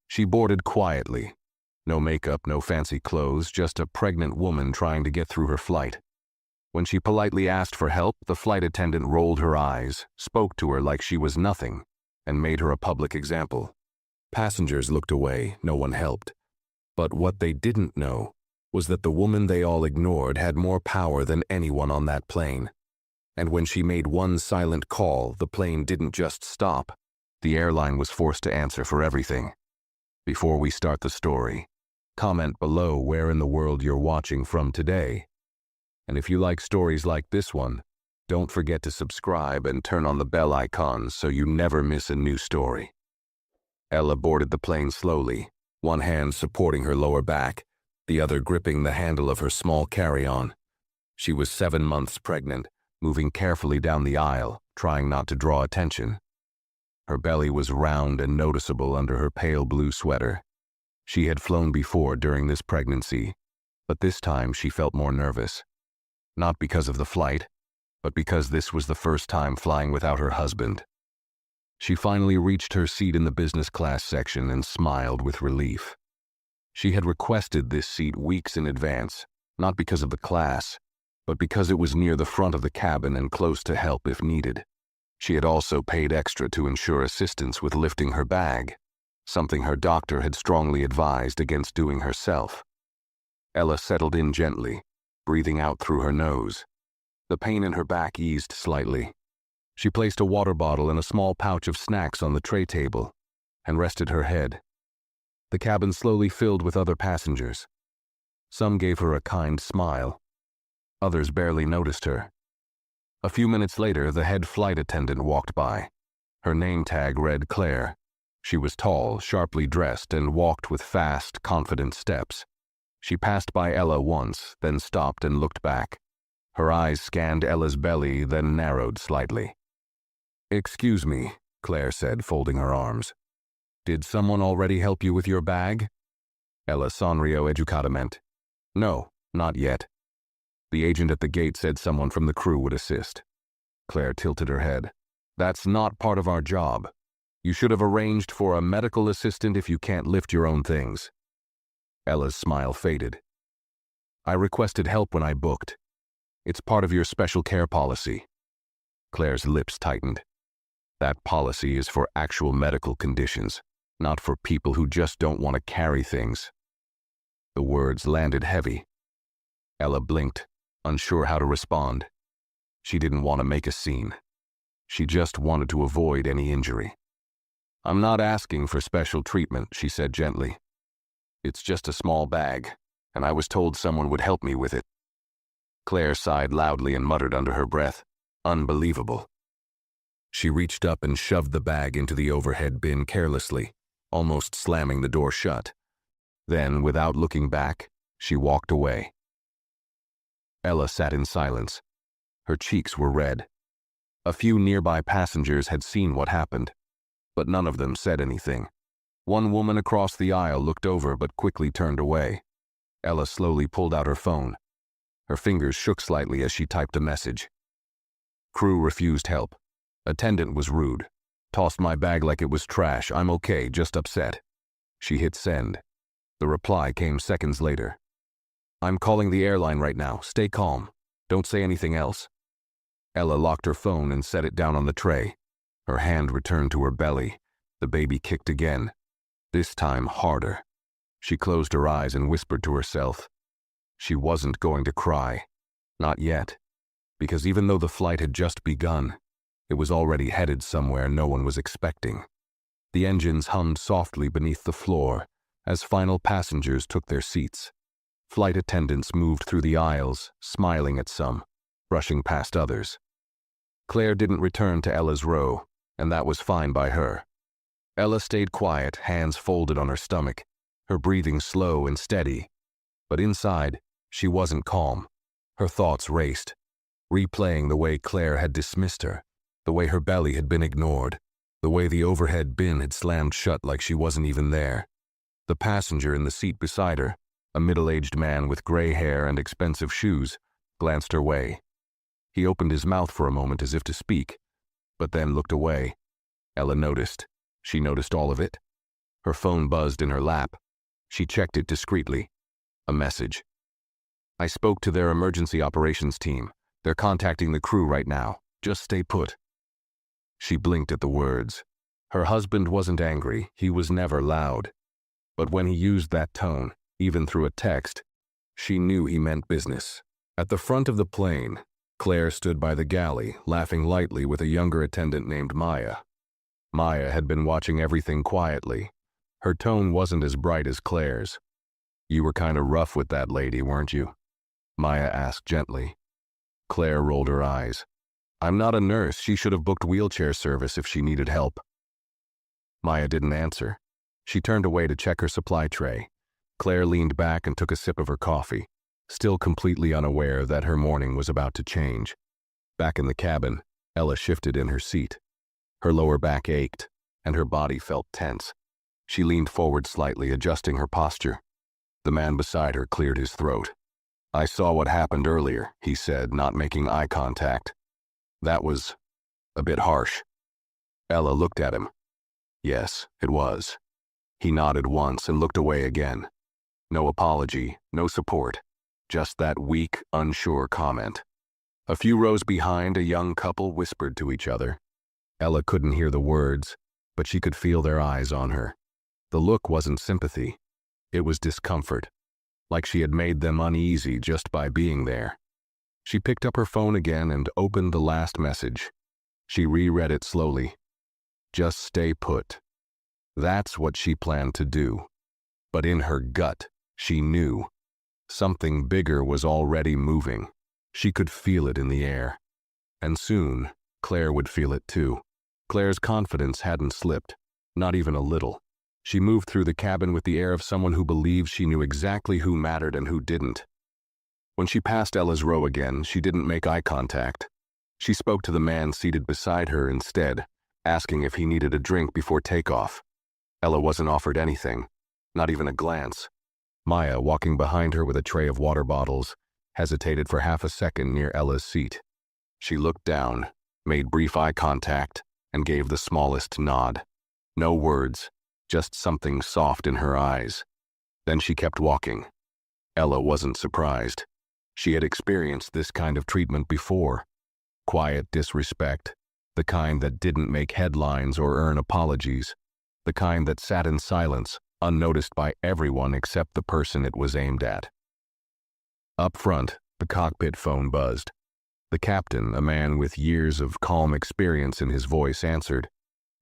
She boarded quietly. No makeup, no fancy clothes, just a pregnant woman trying to get through her flight. When she politely asked for help, the flight attendant rolled her eyes, spoke to her like she was nothing, and made her a public example. Passengers looked away, no one helped. But what they didn't know was that the woman they all ignored had more power than anyone on that plane. And when she made one silent call, the plane didn't just stop. The airline was forced to answer for everything. Before we start the story, comment below where in the world you're watching from today. And if you like stories like this one, don't forget to subscribe and turn on the bell icon so you never miss a new story. Ella boarded the plane slowly, one hand supporting her lower back, the other gripping the handle of her small carry-on. She was 7 months pregnant, moving carefully down the aisle, trying not to draw attention. Her belly was round and noticeable under her pale blue sweater. She had flown before during this pregnancy, but this time she felt more nervous. Not because of the flight, but because this was the first time flying without her husband. She finally reached her seat in the business class section and smiled with relief. She had requested this seat weeks in advance, not because of the class, but because it was near the front of the cabin and close to help if needed. She had also paid extra to ensure assistance with lifting her bag, something her doctor had strongly advised against doing herself. Ella settled in gently, breathing out through her nose. The pain in her back eased slightly. She placed a water bottle and a small pouch of snacks on the tray table and rested her head. The cabin slowly filled with other passengers. Some gave her a kind smile. Others barely noticed her. A few minutes later, the head flight attendant walked by. Her name tag read Claire. She was tall, sharply dressed, and walked with fast, confident steps. She passed by Ella once, then stopped and looked back. Her eyes scanned Ella's belly, then narrowed slightly. "Excuse me," Claire said, folding her arms. "Did someone already help you with your bag?" Ella sonrió educadamente. "No, not yet. The agent at the gate said someone from the crew would assist." Claire tilted her head. "That's not part of our job. You should have arranged for a medical assistant if you can't lift your own things." Ella's smile faded. "I requested help when I booked. It's part of your special care policy." Claire's lips tightened. "That policy is for actual medical conditions, not for people who just don't want to carry things." The words landed heavy. Ella blinked, unsure how to respond. She didn't want to make a scene. She just wanted to avoid any injury. "I'm not asking for special treatment," she said gently. "It's just a small bag, and I was told someone would help me with it." Claire sighed loudly and muttered under her breath, "Unbelievable." She reached up and shoved the bag into the overhead bin carelessly, almost slamming the door shut. Then, without looking back, she walked away. Ella sat in silence. Her cheeks were red. A few nearby passengers had seen what happened, but none of them said anything. One woman across the aisle looked over but quickly turned away. Ella slowly pulled out her phone. Her fingers shook slightly as she typed a message. "Crew refused help. Attendant was rude. Tossed my bag like it was trash. I'm okay, just upset." She hit send. The reply came seconds later. "I'm calling the airline right now. Stay calm. Don't say anything else." Ella locked her phone and set it down on the tray. Her hand returned to her belly. The baby kicked again. This time harder. She closed her eyes and whispered to herself. She wasn't going to cry. Not yet. Because even though the flight had just begun, it was already headed somewhere no one was expecting. The engines hummed softly beneath the floor as final passengers took their seats. Flight attendants moved through the aisles, smiling at some, brushing past others. Claire didn't return to Ella's row, and that was fine by her. Ella stayed quiet, hands folded on her stomach, her breathing slow and steady. But inside, she wasn't calm. Her thoughts raced, replaying the way Claire had dismissed her, the way her belly had been ignored, the way the overhead bin had slammed shut like she wasn't even there. The passenger in the seat beside her, a middle-aged man with gray hair and expensive shoes, glanced her way. He opened his mouth for a moment as if to speak, but then looked away. Ella noticed. She noticed all of it. Her phone buzzed in her lap. She checked it discreetly. A message. I spoke to their emergency operations team. They're contacting the crew right now. Just stay put. She blinked at the words. Her husband wasn't angry. He was never loud. But when he used that tone, even through a text, she knew he meant business. At the front of the plane, Claire stood by the galley, laughing lightly with a younger attendant named Maya. Maya had been watching everything quietly. Her tone wasn't as bright as Claire's. You were kind of rough with that lady, weren't you? Maya asked gently. Claire rolled her eyes. I'm not a nurse. She should have booked wheelchair service if she needed help. Maya didn't answer. She turned away to check her supply tray. Claire leaned back and took a sip of her coffee, still completely unaware that her morning was about to change. Back in the cabin, Ella shifted in her seat. Her lower back ached, and her body felt tense. She leaned forward slightly, adjusting her posture. The man beside her cleared his throat. I saw what happened earlier, he said, not making eye contact. That was a bit harsh. Ella looked at him. Yes, it was. He nodded once and looked away again. No apology, no support, just that weak, unsure comment. A few rows behind, a young couple whispered to each other. Ella couldn't hear the words, but she could feel their eyes on her. The look wasn't sympathy. It was discomfort, like she had made them uneasy just by being there. She picked up her phone again and opened the last message. She reread it slowly. Just stay put. That's what she planned to do. But in her gut, she knew. Something bigger was already moving. She could feel it in the air. And soon, Claire would feel it too. Claire's confidence hadn't slipped, not even a little. She moved through the cabin with the air of someone who believed she knew exactly who mattered and who didn't. When she passed Ella's row again, she didn't make eye contact. She spoke to the man seated beside her instead, asking if he needed a drink before takeoff. Ella wasn't offered anything, not even a glance. Maya, walking behind her with a tray of water bottles, hesitated for half a second near Ella's seat. She looked down, made brief eye contact, and gave the smallest nod. No words, just something soft in her eyes. Then she kept walking. Ella wasn't surprised. She had experienced this kind of treatment before. Quiet disrespect, the kind that didn't make headlines or earn apologies, the kind that sat in silence, unnoticed by everyone except the person it was aimed at. Up front, the cockpit phone buzzed. The captain, a man with years of calm experience in his voice, answered.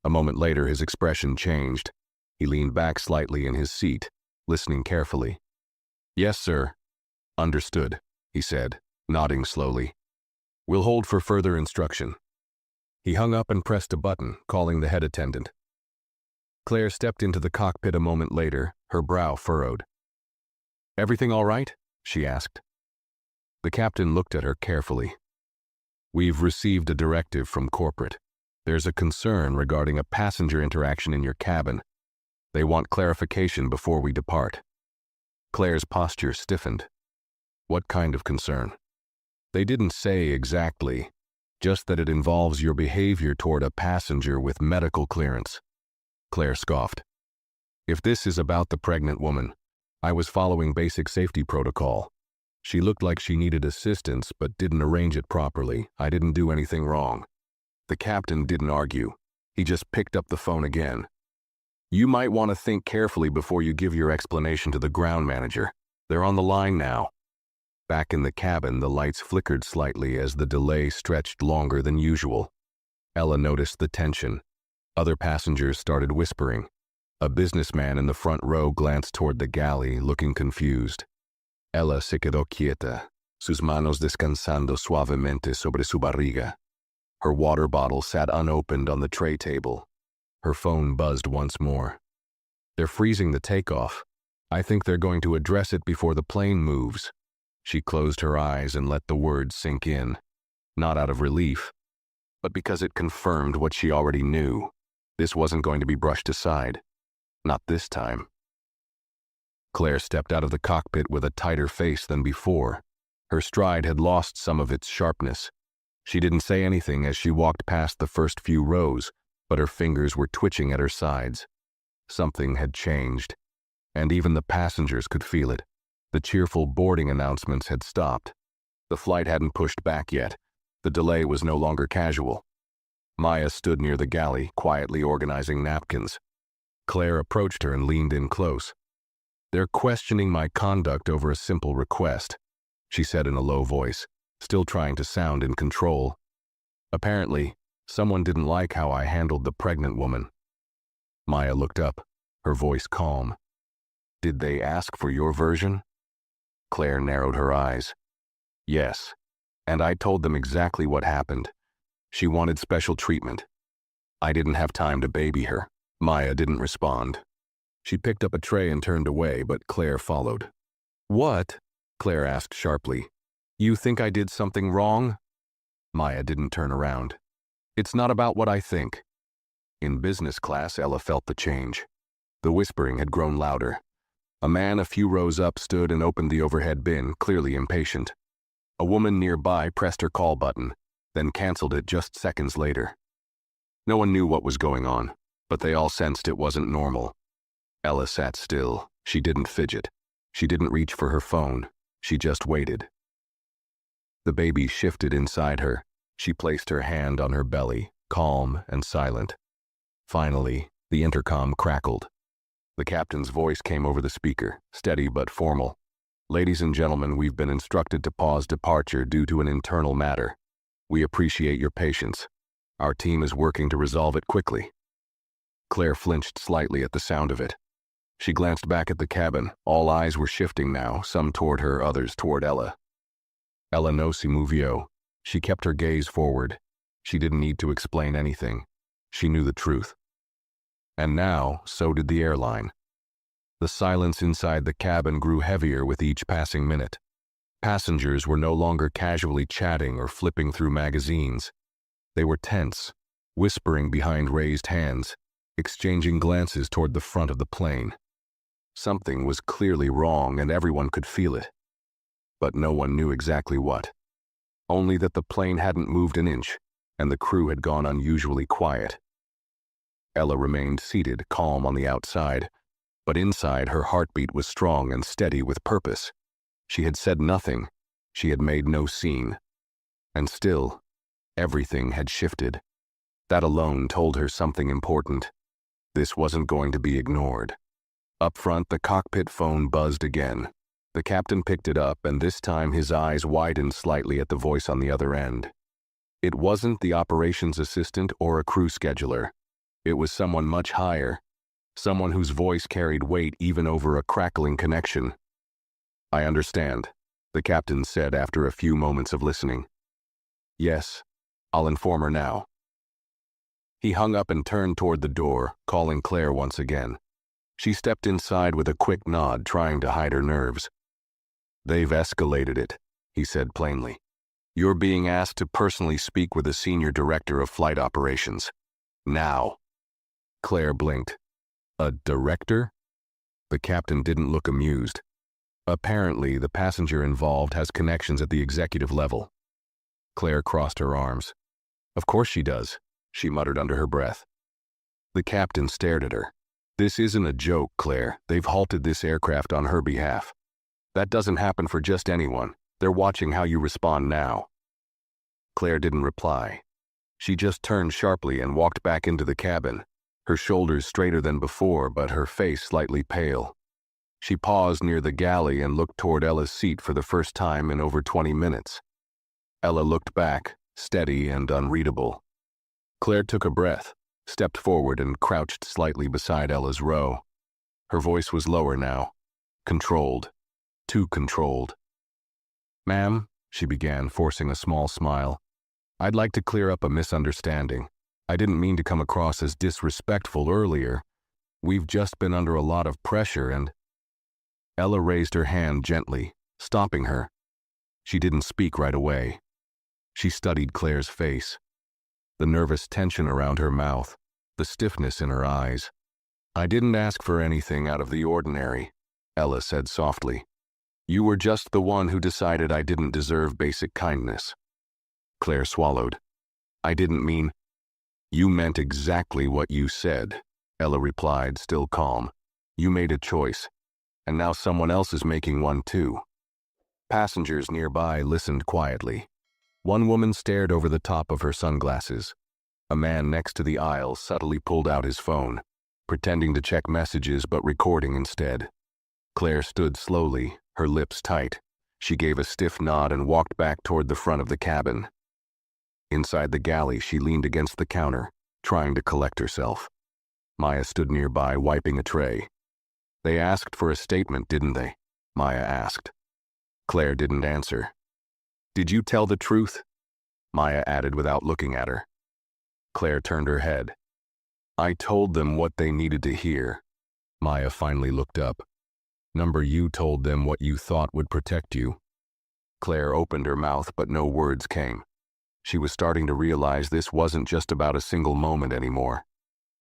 A moment later, his expression changed. He leaned back slightly in his seat, listening carefully. Yes, sir. Understood, he said, nodding slowly. We'll hold for further instruction. He hung up and pressed a button, calling the head attendant. Claire stepped into the cockpit a moment later, her brow furrowed. Everything all right? She asked. The captain looked at her carefully. We've received a directive from corporate. There's a concern regarding a passenger interaction in your cabin. They want clarification before we depart. Claire's posture stiffened. What kind of concern? They didn't say exactly, just that it involves your behavior toward a passenger with medical clearance. Claire scoffed. If this is about the pregnant woman, I was following basic safety protocol. She looked like she needed assistance but didn't arrange it properly. I didn't do anything wrong. The captain didn't argue. He just picked up the phone again. You might want to think carefully before you give your explanation to the ground manager. They're on the line now. Back in the cabin, the lights flickered slightly as the delay stretched longer than usual. Ella noticed the tension. Other passengers started whispering. A businessman in the front row glanced toward the galley, looking confused. Ella se quedó quieta, sus manos descansando suavemente sobre su barriga. Her water bottle sat unopened on the tray table. Her phone buzzed once more. They're freezing the takeoff. I think they're going to address it before the plane moves. She closed her eyes and let the words sink in, not out of relief, but because it confirmed what she already knew. This wasn't going to be brushed aside. Not this time. Claire stepped out of the cockpit with a tighter face than before. Her stride had lost some of its sharpness. She didn't say anything as she walked past the first few rows, but her fingers were twitching at her sides. Something had changed, and even the passengers could feel it. The cheerful boarding announcements had stopped. The flight hadn't pushed back yet. The delay was no longer casual. Maya stood near the galley, quietly organizing napkins. Claire approached her and leaned in close. "They're questioning my conduct over a simple request," she said in a low voice, still trying to sound in control. "Apparently, someone didn't like how I handled the pregnant woman." Maya looked up, her voice calm. "Did they ask for your version?" Claire narrowed her eyes. "Yes, and I told them exactly what happened. She wanted special treatment. I didn't have time to baby her." Maya didn't respond. She picked up a tray and turned away, but Claire followed. "What?" Claire asked sharply. "You think I did something wrong?" Maya didn't turn around. "It's not about what I think." In business class, Ella felt the change. The whispering had grown louder. A man a few rows up stood and opened the overhead bin, clearly impatient. A woman nearby pressed her call button, then canceled it just seconds later. No one knew what was going on, but they all sensed it wasn't normal. Ella sat still. She didn't fidget. She didn't reach for her phone. She just waited. The baby shifted inside her. She placed her hand on her belly, calm and silent. Finally, the intercom crackled. The captain's voice came over the speaker, steady but formal. "Ladies and gentlemen, we've been instructed to pause departure due to an internal matter. We appreciate your patience. Our team is working to resolve it quickly." Claire flinched slightly at the sound of it. She glanced back at the cabin. All eyes were shifting now, some toward her, others toward Ella. Ella no si movió. She kept her gaze forward. She didn't need to explain anything. She knew the truth. And now, so did the airline. The silence inside the cabin grew heavier with each passing minute. Passengers were no longer casually chatting or flipping through magazines. They were tense, whispering behind raised hands, exchanging glances toward the front of the plane. Something was clearly wrong and everyone could feel it. But no one knew exactly what. Only that the plane hadn't moved an inch, and the crew had gone unusually quiet. Ella remained seated, calm on the outside, but inside her heartbeat was strong and steady with purpose. She had said nothing. She had made no scene. And still, everything had shifted. That alone told her something important. This wasn't going to be ignored. Up front, the cockpit phone buzzed again. The captain picked it up, and this time his eyes widened slightly at the voice on the other end. It wasn't the operations assistant or a crew scheduler. It was someone much higher, someone whose voice carried weight even over a crackling connection. "I understand," the captain said after a few moments of listening. "Yes, I'll inform her now." He hung up and turned toward the door, calling Claire once again. She stepped inside with a quick nod, trying to hide her nerves. "They've escalated it," he said plainly. "You're being asked to personally speak with the senior director of flight operations. Now." Claire blinked. "A director?" The captain didn't look amused. "Apparently, the passenger involved has connections at the executive level." Claire crossed her arms. "Of course she does," she muttered under her breath. The captain stared at her. "This isn't a joke, Claire. They've halted this aircraft on her behalf. That doesn't happen for just anyone. They're watching how you respond now." Claire didn't reply. She just turned sharply and walked back into the cabin, her shoulders straighter than before, but her face slightly pale. She paused near the galley and looked toward Ella's seat for the first time in over 20 minutes. Ella looked back, steady and unreadable. Claire took a breath, stepped forward and crouched slightly beside Ella's row. Her voice was lower now, controlled, too controlled. "Ma'am," she began, forcing a small smile, "I'd like to clear up a misunderstanding. I didn't mean to come across as disrespectful earlier. We've just been under a lot of pressure and—" Ella raised her hand gently, stopping her. She didn't speak right away. She studied Claire's face, the nervous tension around her mouth, the stiffness in her eyes. "I didn't ask for anything out of the ordinary," Ella said softly. "You were just the one who decided I didn't deserve basic kindness." Claire swallowed. "I didn't mean—" "You meant exactly what you said. Ella replied, still calm. You made a choice, and now someone else is making one too. Passengers nearby listened quietly. One woman stared over the top of her sunglasses. A man next to the aisle subtly pulled out his phone, pretending to check messages but recording instead. Claire stood slowly, her lips tight. She gave a stiff nod and walked back toward the front of the cabin. Inside the galley, she leaned against the counter, trying to collect herself. Maya stood nearby, wiping a tray. They asked for a statement, didn't they? Maya asked. Claire didn't answer. Did you tell the truth? Maya added without looking at her. Claire turned her head. I told them what they needed to hear. Maya finally looked up. You told them what you thought would protect you. Claire opened her mouth, but no words came. She was starting to realize this wasn't just about a single moment anymore.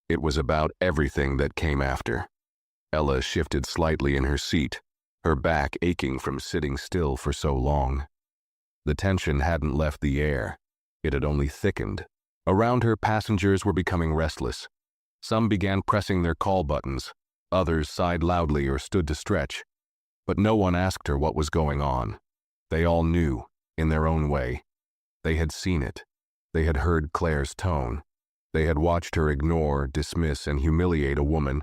It was about everything that came after. Ella shifted slightly in her seat, her back aching from sitting still for so long. The tension hadn't left the air. It had only thickened. Around her, passengers were becoming restless. Some began pressing their call buttons. Others sighed loudly or stood to stretch. But no one asked her what was going on. They all knew, in their own way. They had seen it. They had heard Claire's tone. They had watched her ignore, dismiss, and humiliate a woman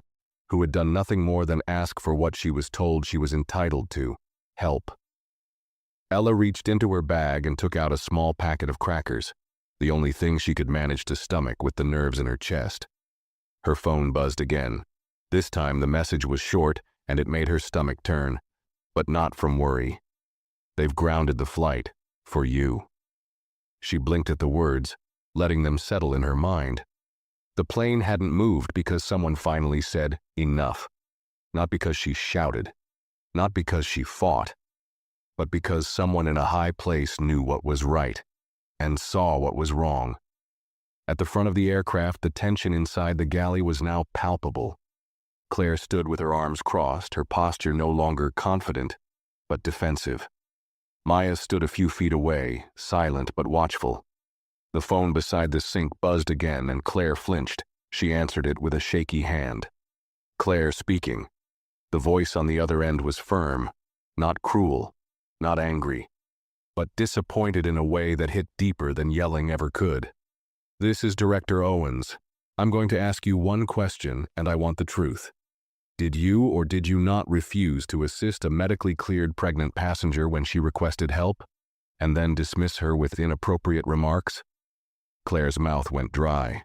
who had done nothing more than ask for what she was told she was entitled to, help. Ella reached into her bag and took out a small packet of crackers, the only thing she could manage to stomach with the nerves in her chest. Her phone buzzed again. This time the message was short, and it made her stomach turn, but not from worry. They've grounded the flight, for you. She blinked at the words, letting them settle in her mind. The plane hadn't moved because someone finally said, enough. Not because she shouted, not because she fought, but because someone in a high place knew what was right, and saw what was wrong. At the front of the aircraft, the tension inside the galley was now palpable. Claire stood with her arms crossed, her posture no longer confident, but defensive. Maya stood a few feet away, silent but watchful. The phone beside the sink buzzed again, and Claire flinched. She answered it with a shaky hand. Claire speaking. The voice on the other end was firm, not cruel, not angry, but disappointed in a way that hit deeper than yelling ever could. This is Director Owens. I'm going to ask you one question, and I want the truth. Did you or did you not refuse to assist a medically cleared pregnant passenger when she requested help, and then dismiss her with inappropriate remarks? Claire's mouth went dry.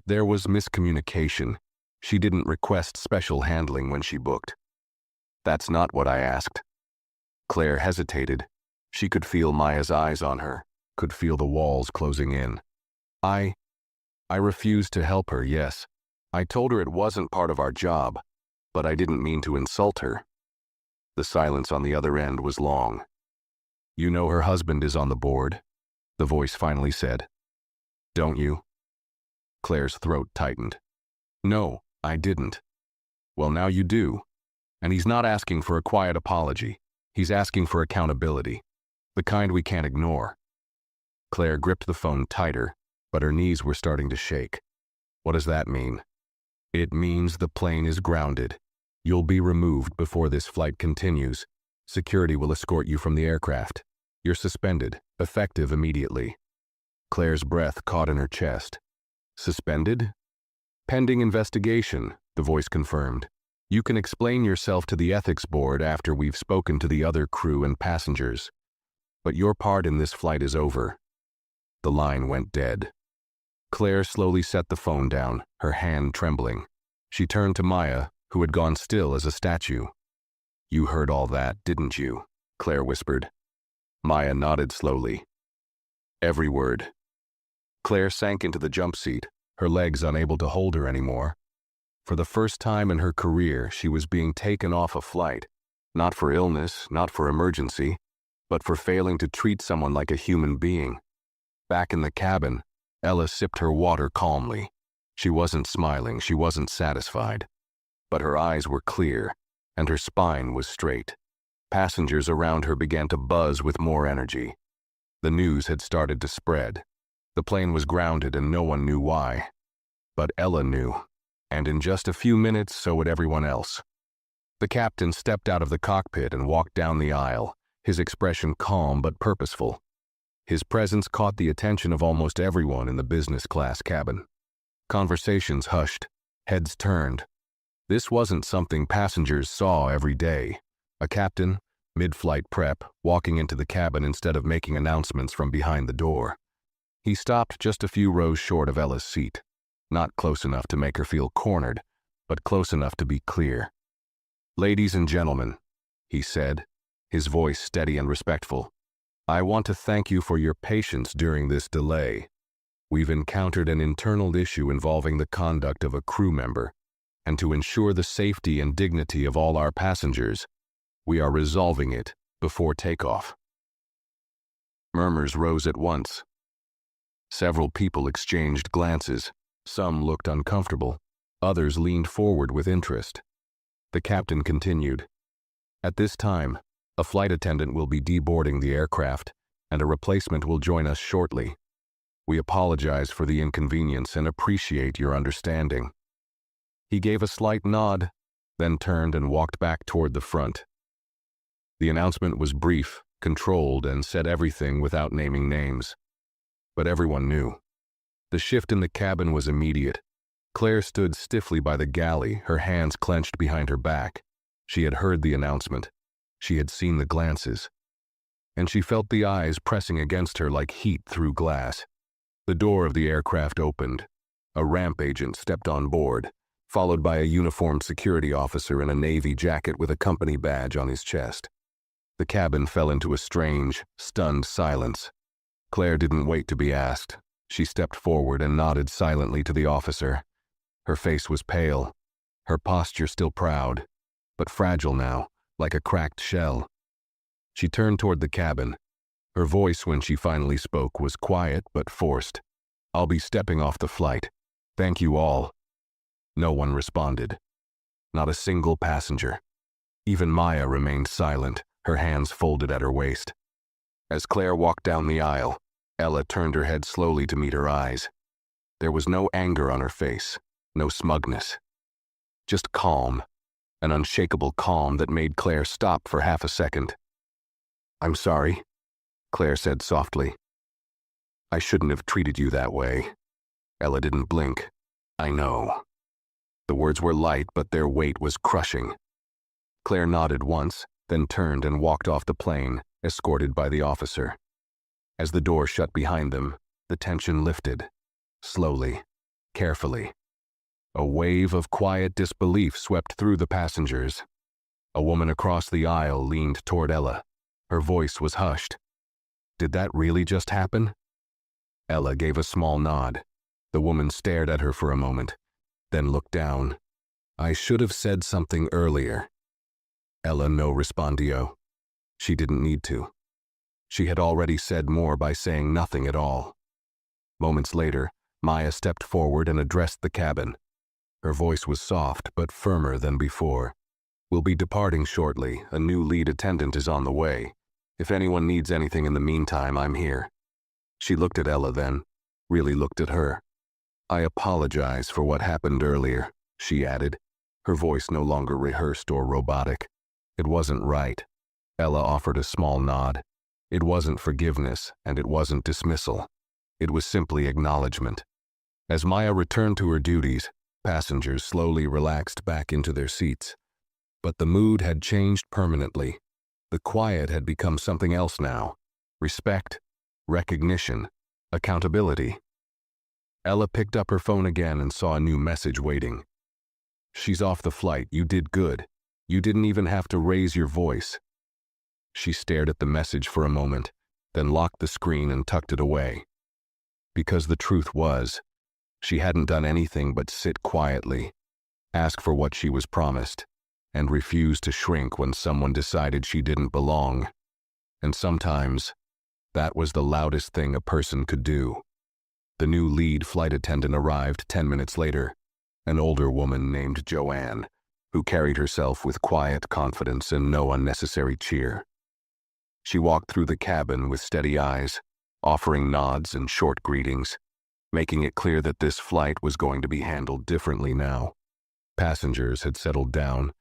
There was miscommunication. She didn't request special handling when she booked. That's not what I asked. Claire hesitated. She could feel Maya's eyes on her, could feel the walls closing in. I refused to help her, yes. I told her it wasn't part of our job, but I didn't mean to insult her. The silence on the other end was long. You know her husband is on the board, the voice finally said. Don't you? Claire's throat tightened. No, I didn't. Well, now you do. And he's not asking for a quiet apology. He's asking for accountability, the kind we can't ignore. Claire gripped the phone tighter, but her knees were starting to shake. What does that mean? It means the plane is grounded. You'll be removed before this flight continues. Security will escort you from the aircraft. You're suspended, effective immediately. Claire's breath caught in her chest. Suspended? Pending investigation, the voice confirmed. You can explain yourself to the ethics board after we've spoken to the other crew and passengers. But your part in this flight is over. The line went dead. Claire slowly set the phone down, her hand trembling. She turned to Maya, who had gone still as a statue. You heard all that, didn't you? Claire whispered. Maya nodded slowly. Every word. Claire sank into the jump seat, her legs unable to hold her anymore. For the first time in her career, she was being taken off a flight, not for illness, not for emergency, but for failing to treat someone like a human being. Back in the cabin, Ella sipped her water calmly. She wasn't smiling, she wasn't satisfied. But her eyes were clear, and her spine was straight. Passengers around her began to buzz with more energy. The news had started to spread. The plane was grounded and no one knew why. But Ella knew. And in just a few minutes, so would everyone else. The captain stepped out of the cockpit and walked down the aisle, his expression calm but purposeful. His presence caught the attention of almost everyone in the business class cabin. Conversations hushed, heads turned. This wasn't something passengers saw every day. A captain, mid-flight prep, walking into the cabin instead of making announcements from behind the door. He stopped just a few rows short of Ella's seat, not close enough to make her feel cornered, but close enough to be clear. "Ladies and gentlemen," he said, his voice steady and respectful, "I want to thank you for your patience during this delay. We've encountered an internal issue involving the conduct of a crew member, and to ensure the safety and dignity of all our passengers, we are resolving it before takeoff." Murmurs rose at once. Several people exchanged glances. Some looked uncomfortable. Others leaned forward with interest. The captain continued, "At this time, a flight attendant will be deboarding the aircraft, and a replacement will join us shortly. We apologize for the inconvenience and appreciate your understanding." He gave a slight nod, then turned and walked back toward the front. The announcement was brief, controlled, and said everything without naming names. But everyone knew. The shift in the cabin was immediate. Claire stood stiffly by the galley, her hands clenched behind her back. She had heard the announcement. She had seen the glances. And she felt the eyes pressing against her like heat through glass. The door of the aircraft opened. A ramp agent stepped on board, followed by a uniformed security officer in a navy jacket with a company badge on his chest. The cabin fell into a strange, stunned silence. Claire didn't wait to be asked. She stepped forward and nodded silently to the officer. Her face was pale, her posture still proud, but fragile now, like a cracked shell. She turned toward the cabin. Her voice when she finally spoke was quiet but forced. "I'll be stepping off the flight. Thank you all." No one responded. Not a single passenger. Even Maya remained silent, her hands folded at her waist. As Claire walked down the aisle, Ella turned her head slowly to meet her eyes. There was no anger on her face, no smugness. Just calm, an unshakable calm that made Claire stop for half a second. "I'm sorry," Claire said softly. "I shouldn't have treated you that way." Ella didn't blink. "I know." The words were light, but their weight was crushing. Claire nodded once, then turned and walked off the plane, escorted by the officer. As the door shut behind them, the tension lifted. Slowly, carefully. A wave of quiet disbelief swept through the passengers. A woman across the aisle leaned toward Ella. Her voice was hushed. "Did that really just happen?" Ella gave a small nod. The woman stared at her for a moment, then looked down. "I should have said something earlier." Ella no respondio. She didn't need to. She had already said more by saying nothing at all. Moments later, Maya stepped forward and addressed the cabin. Her voice was soft but firmer than before. "We'll be departing shortly. A new lead attendant is on the way. If anyone needs anything in the meantime, I'm here." She looked at Ella then, really looked at her. "I apologize for what happened earlier," she added, her voice no longer rehearsed or robotic. "It wasn't right." Ella offered a small nod. It wasn't forgiveness, and it wasn't dismissal. It was simply acknowledgement. As Maya returned to her duties, passengers slowly relaxed back into their seats. But the mood had changed permanently. The quiet had become something else now. Respect, recognition, accountability. Ella picked up her phone again and saw a new message waiting. "She's off the flight. You did good. You didn't even have to raise your voice." She stared at the message for a moment, then locked the screen and tucked it away. Because the truth was, she hadn't done anything but sit quietly, ask for what she was promised, and refuse to shrink when someone decided she didn't belong. And sometimes, that was the loudest thing a person could do. The new lead flight attendant arrived 10 minutes later, an older woman named Joanne, who carried herself with quiet confidence and no unnecessary cheer. She walked through the cabin with steady eyes, offering nods and short greetings, making it clear that this flight was going to be handled differently now. Passengers had settled down,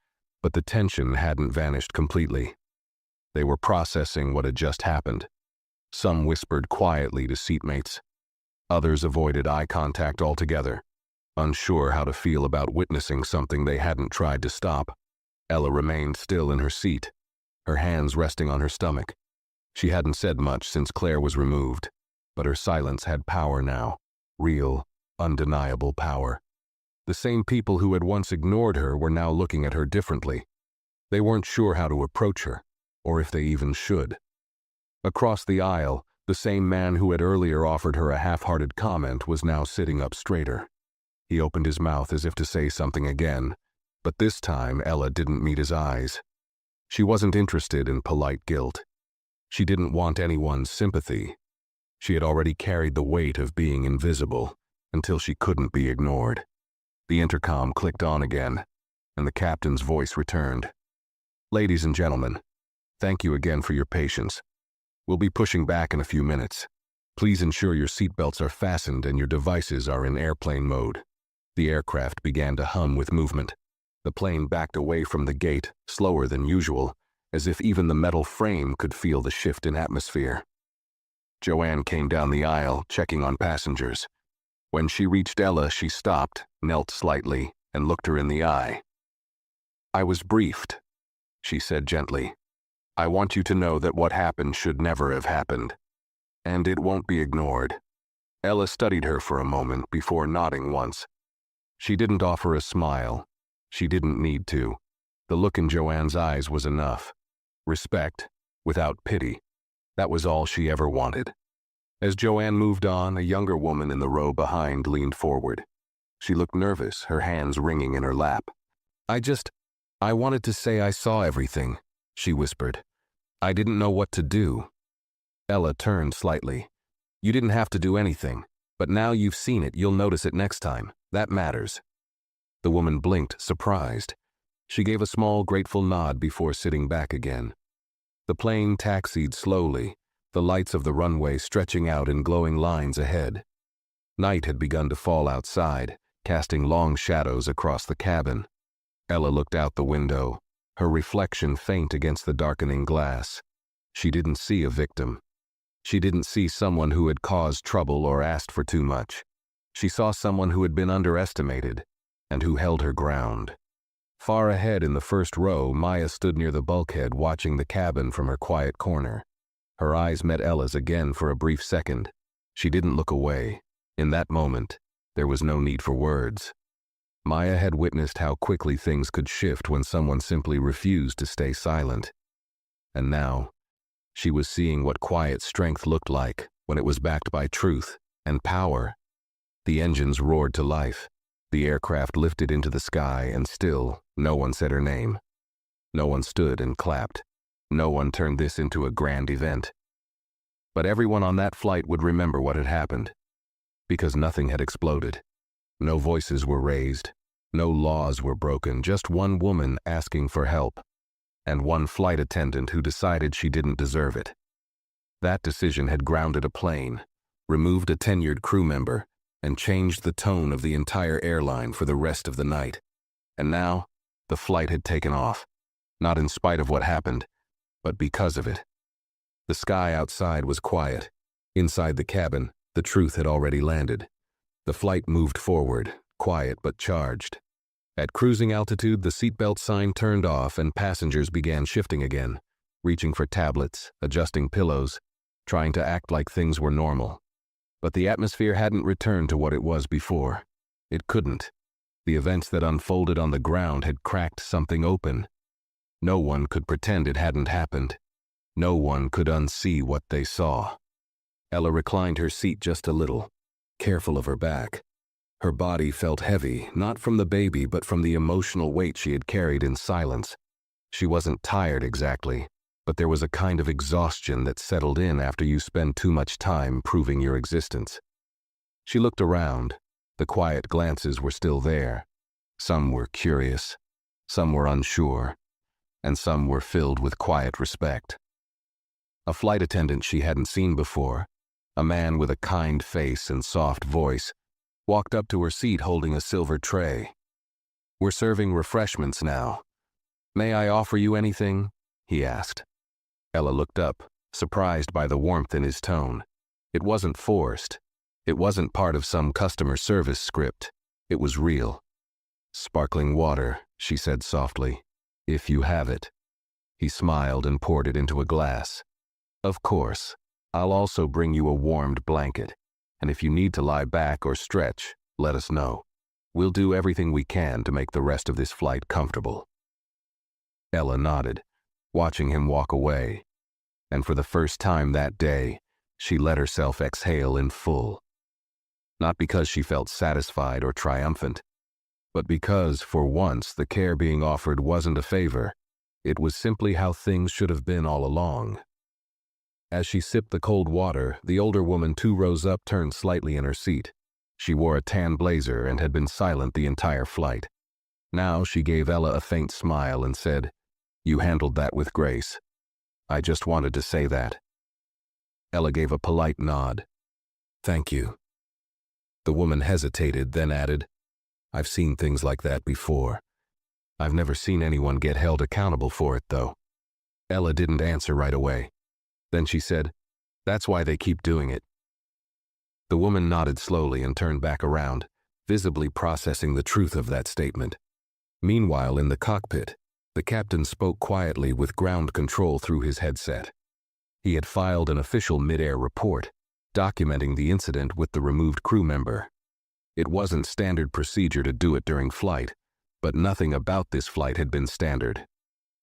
but the tension hadn't vanished completely. They were processing what had just happened. Some whispered quietly to seatmates. Others avoided eye contact altogether, unsure how to feel about witnessing something they hadn't tried to stop. Ella remained still in her seat, her hands resting on her stomach. She hadn't said much since Claire was removed, but her silence had power now, real, undeniable power. The same people who had once ignored her were now looking at her differently. They weren't sure how to approach her, or if they even should. Across the aisle, the same man who had earlier offered her a half-hearted comment was now sitting up straighter. He opened his mouth as if to say something again, but this time Ella didn't meet his eyes. She wasn't interested in polite guilt. She didn't want anyone's sympathy. She had already carried the weight of being invisible until she couldn't be ignored. The intercom clicked on again, and the captain's voice returned. "Ladies and gentlemen, thank you again for your patience. We'll be pushing back in a few minutes. Please ensure your seatbelts are fastened and your devices are in airplane mode." The aircraft began to hum with movement. The plane backed away from the gate, slower than usual, as if even the metal frame could feel the shift in atmosphere. Joanne came down the aisle, checking on passengers. When she reached Ella, she stopped, knelt slightly, and looked her in the eye. "I was briefed," she said gently. "I want you to know that what happened should never have happened. And it won't be ignored." Ella studied her for a moment before nodding once. She didn't offer a smile. She didn't need to. The look in Joanne's eyes was enough. Respect, without pity. That was all she ever wanted. As Joanne moved on, a younger woman in the row behind leaned forward. She looked nervous, her hands wringing in her lap. I wanted to say I saw everything," she whispered. "I didn't know what to do." Ella turned slightly. "You didn't have to do anything, but now you've seen it, you'll notice it next time. That matters." The woman blinked, surprised. She gave a small, grateful nod before sitting back again. The plane taxied slowly, the lights of the runway stretching out in glowing lines ahead. Night had begun to fall outside, casting long shadows across the cabin. Ella looked out the window, her reflection faint against the darkening glass. She didn't see a victim. She didn't see someone who had caused trouble or asked for too much. She saw someone who had been underestimated, and who held her ground. Far ahead in the first row, Maya stood near the bulkhead watching the cabin from her quiet corner. Her eyes met Ella's again for a brief second. She didn't look away. In that moment, there was no need for words. Maya had witnessed how quickly things could shift when someone simply refused to stay silent. And now, she was seeing what quiet strength looked like when it was backed by truth and power. The engines roared to life. The aircraft lifted into the sky, and still, no one said her name. No one stood and clapped. No one turned this into a grand event. But everyone on that flight would remember what had happened. Because nothing had exploded. No voices were raised. No laws were broken. Just one woman asking for help. And one flight attendant who decided she didn't deserve it. That decision had grounded a plane, removed a tenured crew member, and changed the tone of the entire airline for the rest of the night. And now, the flight had taken off. Not in spite of what happened, but because of it. The sky outside was quiet. Inside the cabin, the truth had already landed. The flight moved forward, quiet but charged. At cruising altitude, the seatbelt sign turned off and passengers began shifting again, reaching for tablets, adjusting pillows, trying to act like things were normal. But the atmosphere hadn't returned to what it was before. It couldn't. The events that unfolded on the ground had cracked something open. No one could pretend it hadn't happened. No one could unsee what they saw. Ella reclined her seat just a little, careful of her back. Her body felt heavy, not from the baby, but from the emotional weight she had carried in silence. She wasn't tired exactly, but there was a kind of exhaustion that settled in after you spend too much time proving your existence. She looked around. The quiet glances were still there. Some were curious, some were unsure, and some were filled with quiet respect. A flight attendant she hadn't seen before, a man with a kind face and soft voice, walked up to her seat holding a silver tray. We're serving refreshments now. May I offer you anything? He asked. Ella looked up, surprised by the warmth in his tone. It wasn't forced. It wasn't part of some customer service script. It was real. Sparkling water, she said softly, if you have it. He smiled and poured it into a glass. Of course. I'll also bring you a warmed blanket, and if you need to lie back or stretch, let us know. We'll do everything we can to make the rest of this flight comfortable. Ella nodded, watching him walk away, and for the first time that day, she let herself exhale in full. Not because she felt satisfied or triumphant, but because, for once, the care being offered wasn't a favor. It was simply how things should have been all along. As she sipped the cold water, the older woman 2 rows up turned slightly in her seat. She wore a tan blazer and had been silent the entire flight. Now she gave Ella a faint smile and said, "You handled that with grace. I just wanted to say that." Ella gave a polite nod. "Thank you." The woman hesitated, then added, "I've seen things like that before. I've never seen anyone get held accountable for it, though." Ella didn't answer right away. Then she said, "That's why they keep doing it." The woman nodded slowly and turned back around, visibly processing the truth of that statement. Meanwhile, in the cockpit, the captain spoke quietly with ground control through his headset. He had filed an official mid-air report, documenting the incident with the removed crew member. It wasn't standard procedure to do it during flight, but nothing about this flight had been standard.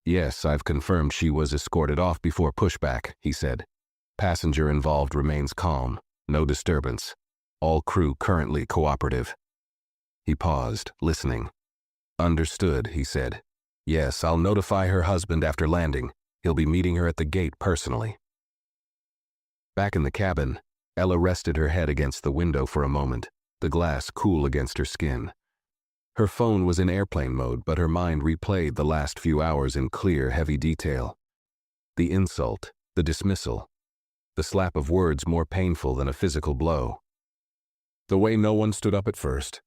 "Yes, I've confirmed she was escorted off before pushback," he said. "Passenger involved remains calm. No disturbance. All crew currently cooperative." He paused, listening. "Understood," he said. "Yes, I'll notify her husband after landing. He'll be meeting her at the gate personally." Back in the cabin, Ella rested her head against the window for a moment, the glass cool against her skin. Her phone was in airplane mode, but her mind replayed the last few hours in clear, heavy detail. The insult, the dismissal, the slap of words more painful than a physical blow. The way no one stood up at first,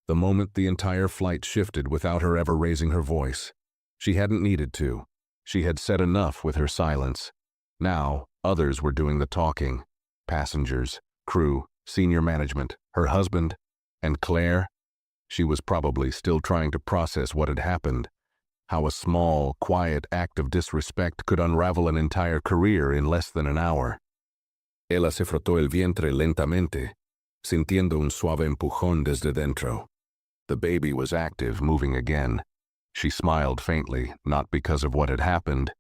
the moment the entire flight shifted without her ever raising her voice. She hadn't needed to. She had said enough with her silence. Now, others were doing the talking. Passengers, crew, senior management, her husband, and Claire. She was probably still trying to process what had happened, how a small, quiet act of disrespect could unravel an entire career in less than an hour. Ella se frotó el vientre lentamente, sintiendo un suave empujón desde dentro. The baby was active, moving again. She smiled faintly, not because of what had happened,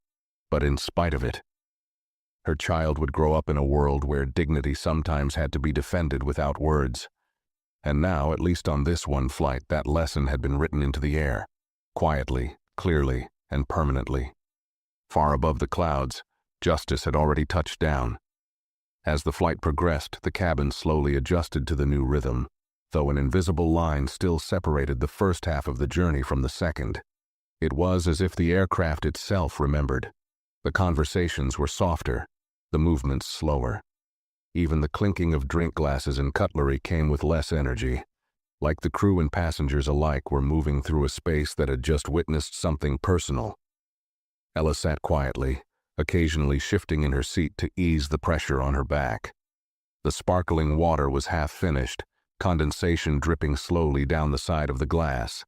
but in spite of it. Her child would grow up in a world where dignity sometimes had to be defended without words. And now, at least on this one flight, that lesson had been written into the air, quietly, clearly, and permanently. Far above the clouds, justice had already touched down. As the flight progressed, the cabin slowly adjusted to the new rhythm, though an invisible line still separated the first half of the journey from the second. It was as if the aircraft itself remembered. The conversations were softer, the movements slower. Even the clinking of drink glasses and cutlery came with less energy, like the crew and passengers alike were moving through a space that had just witnessed something personal. Ella sat quietly, occasionally shifting in her seat to ease the pressure on her back. The sparkling water was half finished, condensation dripping slowly down the side of the glass.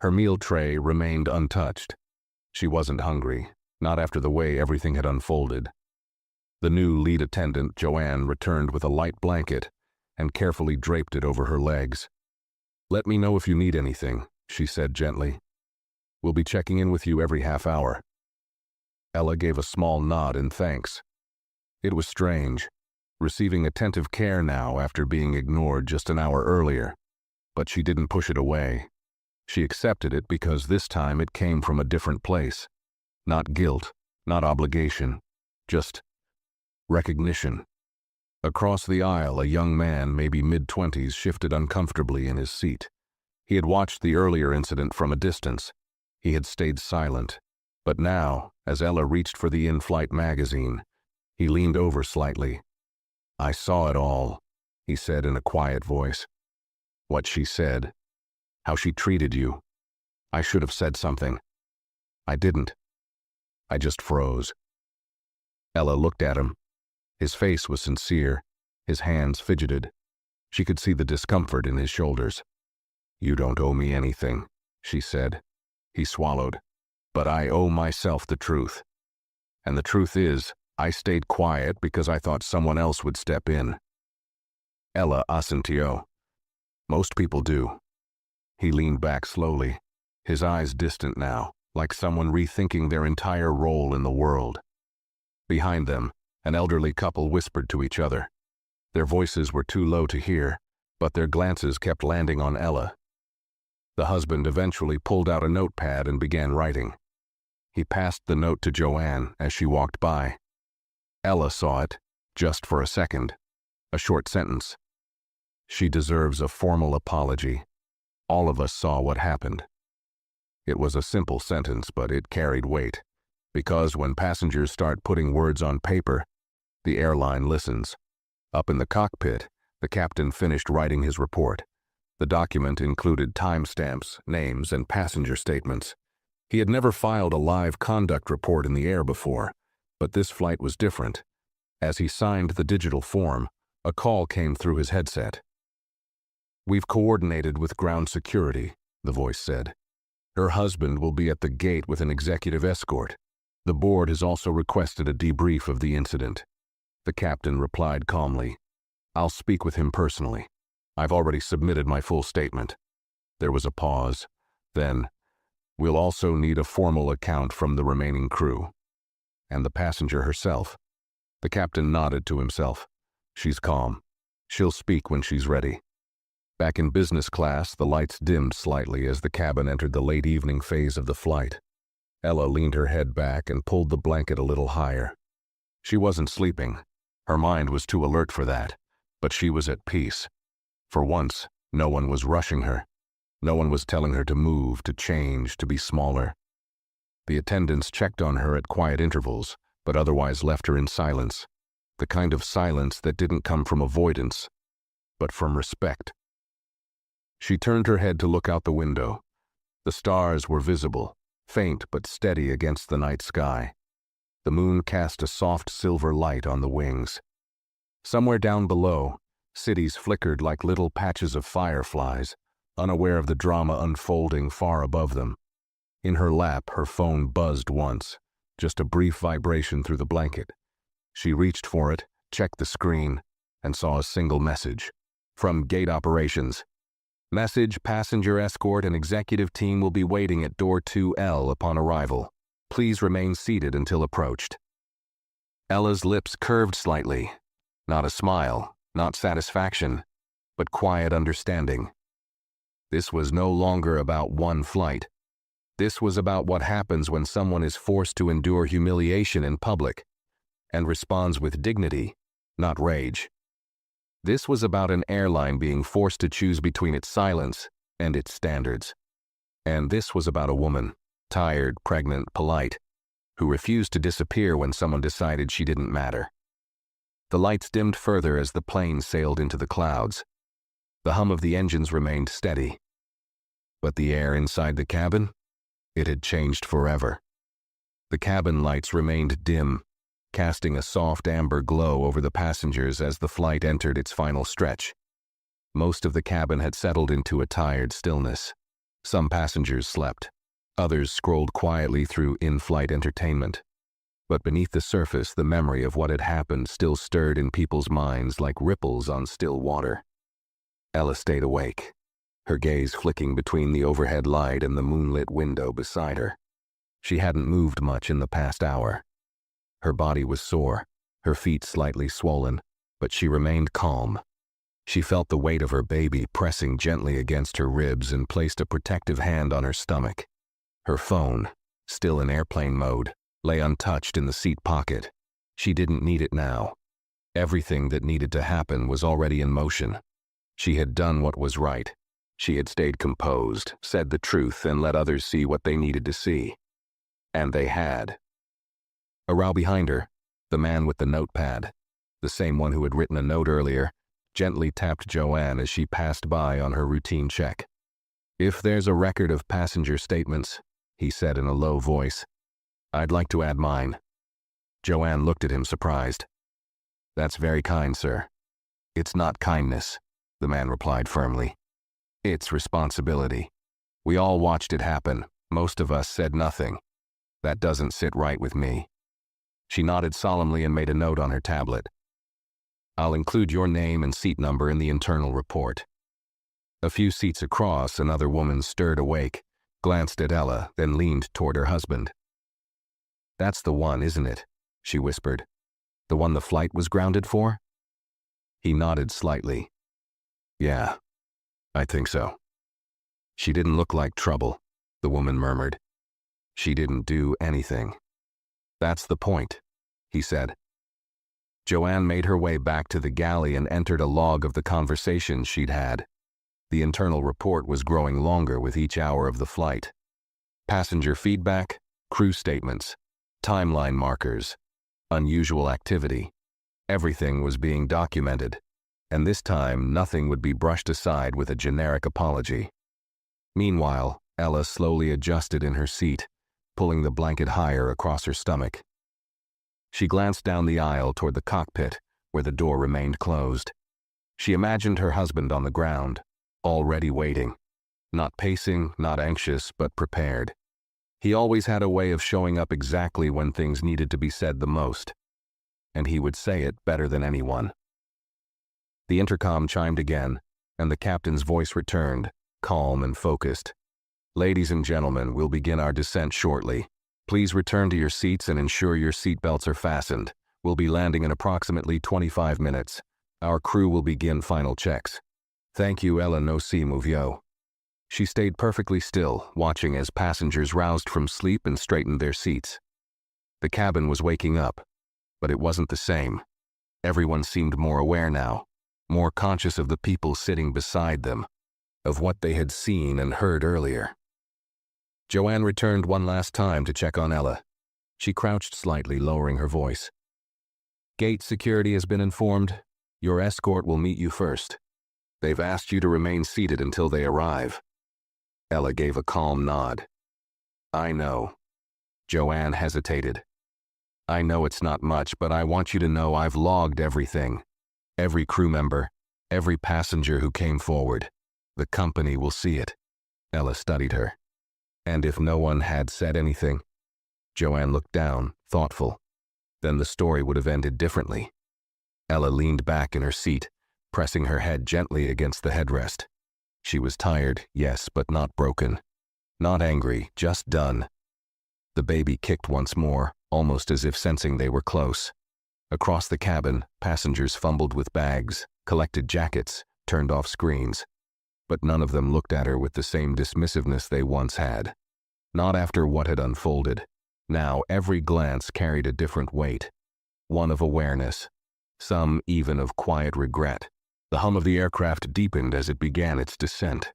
Her meal tray remained untouched. She wasn't hungry, not after the way everything had unfolded. The new lead attendant, Joanne, returned with a light blanket and carefully draped it over her legs. "Let me know if you need anything," she said gently. "We'll be checking in with you every half hour." Ella gave a small nod in thanks. It was strange, receiving attentive care now after being ignored just an hour earlier, but she didn't push it away. She accepted it because this time it came from a different place. Not guilt, not obligation, just recognition. Across the aisle, a young man, maybe mid-20s, shifted uncomfortably in his seat. He had watched the earlier incident from a distance. He had stayed silent. But now, as Ella reached for the in-flight magazine, he leaned over slightly. "I saw it all," he said in a quiet voice. "What she said, how she treated you, I should have said something. I didn't. I just froze. Ella looked at him. His face was sincere. His hands fidgeted. She could see the discomfort in his shoulders. You don't owe me anything, she said. He swallowed. But I owe myself the truth. And the truth is, I stayed quiet because I thought someone else would step in. Ella asintió. Most people do. He leaned back slowly, his eyes distant now, like someone rethinking their entire role in the world. Behind them, an elderly couple whispered to each other. Their voices were too low to hear, but their glances kept landing on Ella. The husband eventually pulled out a notepad and began writing. He passed the note to Joanne as she walked by. Ella saw it, just for a second. A short sentence. She deserves a formal apology. All of us saw what happened. It was a simple sentence, but it carried weight. Because when passengers start putting words on paper, the airline listens. Up in the cockpit, the captain finished writing his report. The document included timestamps, names, and passenger statements. He had never filed a live conduct report in the air before, but this flight was different. As he signed the digital form, a call came through his headset. We've coordinated with ground security, the voice said. Her husband will be at the gate with an executive escort. The board has also requested a debrief of the incident. The captain replied calmly, I'll speak with him personally. I've already submitted my full statement. There was a pause. Then, we'll also need a formal account from the remaining crew. And the passenger herself. The captain nodded to himself. She's calm. She'll speak when she's ready. Back in business class, the lights dimmed slightly as the cabin entered the late evening phase of the flight. Ella leaned her head back and pulled the blanket a little higher. She wasn't sleeping. Her mind was too alert for that, but she was at peace. For once, no one was rushing her. No one was telling her to move, to change, to be smaller. The attendants checked on her at quiet intervals, but otherwise left her in silence. The kind of silence that didn't come from avoidance, but from respect. She turned her head to look out the window. The stars were visible, faint but steady against the night sky. The moon cast a soft silver light on the wings. Somewhere down below, cities flickered like little patches of fireflies, unaware of the drama unfolding far above them. In her lap, her phone buzzed once, just a brief vibration through the blanket. She reached for it, checked the screen, and saw a single message. From Gate Operations. Message: passenger escort and executive team will be waiting at door 2L upon arrival. Please remain seated until approached. Ella's lips curved slightly. Not a smile, not satisfaction, but quiet understanding. This was no longer about one flight. This was about what happens when someone is forced to endure humiliation in public and responds with dignity, not rage. This was about an airline being forced to choose between its silence and its standards. And this was about a woman, tired, pregnant, polite, who refused to disappear when someone decided she didn't matter. The lights dimmed further as the plane sailed into the clouds. The hum of the engines remained steady. But the air inside the cabin? It had changed forever. The cabin lights remained dim, casting a soft amber glow over the passengers as the flight entered its final stretch. Most of the cabin had settled into a tired stillness. Some passengers slept. Others scrolled quietly through in-flight entertainment. But beneath the surface, the memory of what had happened still stirred in people's minds like ripples on still water. Ella stayed awake, her gaze flicking between the overhead light and the moonlit window beside her. She hadn't moved much in the past hour. Her body was sore, her feet slightly swollen, but she remained calm. She felt the weight of her baby pressing gently against her ribs and placed a protective hand on her stomach. Her phone, still in airplane mode, lay untouched in the seat pocket. She didn't need it now. Everything that needed to happen was already in motion. She had done what was right. She had stayed composed, said the truth, and let others see what they needed to see. And they had. A row behind her, the man with the notepad, the same one who had written a note earlier, gently tapped Joanne as she passed by on her routine check. "If there's a record of passenger statements," he said in a low voice, "I'd like to add mine." Joanne looked at him surprised. "That's very kind, sir." "It's not kindness," the man replied firmly. "It's responsibility. We all watched it happen. Most of us said nothing. That doesn't sit right with me." She nodded solemnly and made a note on her tablet. "I'll include your name and seat number in the internal report." A few seats across, another woman stirred awake, glanced at Ella, then leaned toward her husband. "That's the one, isn't it?" she whispered. "The one the flight was grounded for?" He nodded slightly. "Yeah, I think so." "She didn't look like trouble," the woman murmured. "She didn't do anything." "That's the point," he said. Joanne made her way back to the galley and entered a log of the conversations she'd had. The internal report was growing longer with each hour of the flight. Passenger feedback, crew statements, timeline markers, unusual activity. Everything was being documented, and this time nothing would be brushed aside with a generic apology. Meanwhile, Ella slowly adjusted in her seat, pulling the blanket higher across her stomach. She glanced down the aisle toward the cockpit, where the door remained closed. She imagined her husband on the ground, already waiting. Not pacing, not anxious, but prepared. He always had a way of showing up exactly when things needed to be said the most, and he would say it better than anyone. The intercom chimed again, and the captain's voice returned, calm and focused. "Ladies and gentlemen, we'll begin our descent shortly. Please return to your seats and ensure your seatbelts are fastened. We'll be landing in approximately 25 minutes. Our crew will begin final checks. Thank you, Ella, no si movio." She stayed perfectly still, watching as passengers roused from sleep and straightened their seats. The cabin was waking up, but it wasn't the same. Everyone seemed more aware now, more conscious of the people sitting beside them, of what they had seen and heard earlier. Joanne returned one last time to check on Ella. She crouched slightly, lowering her voice. "Gate security has been informed. Your escort will meet you first. They've asked you to remain seated until they arrive." Ella gave a calm nod. "I know." Joanne hesitated. "I know it's not much, but I want you to know I've logged everything. Every crew member, every passenger who came forward. The company will see it." Ella studied her. "And if no one had said anything?" Joanne looked down, thoughtful. "Then the story would have ended differently." Ella leaned back in her seat, pressing her head gently against the headrest. She was tired, yes, but not broken. Not angry, just done. The baby kicked once more, almost as if sensing they were close. Across the cabin, passengers fumbled with bags, collected jackets, turned off screens. But none of them looked at her with the same dismissiveness they once had. Not after what had unfolded. Now every glance carried a different weight. One of awareness. Some even of quiet regret. The hum of the aircraft deepened as it began its descent.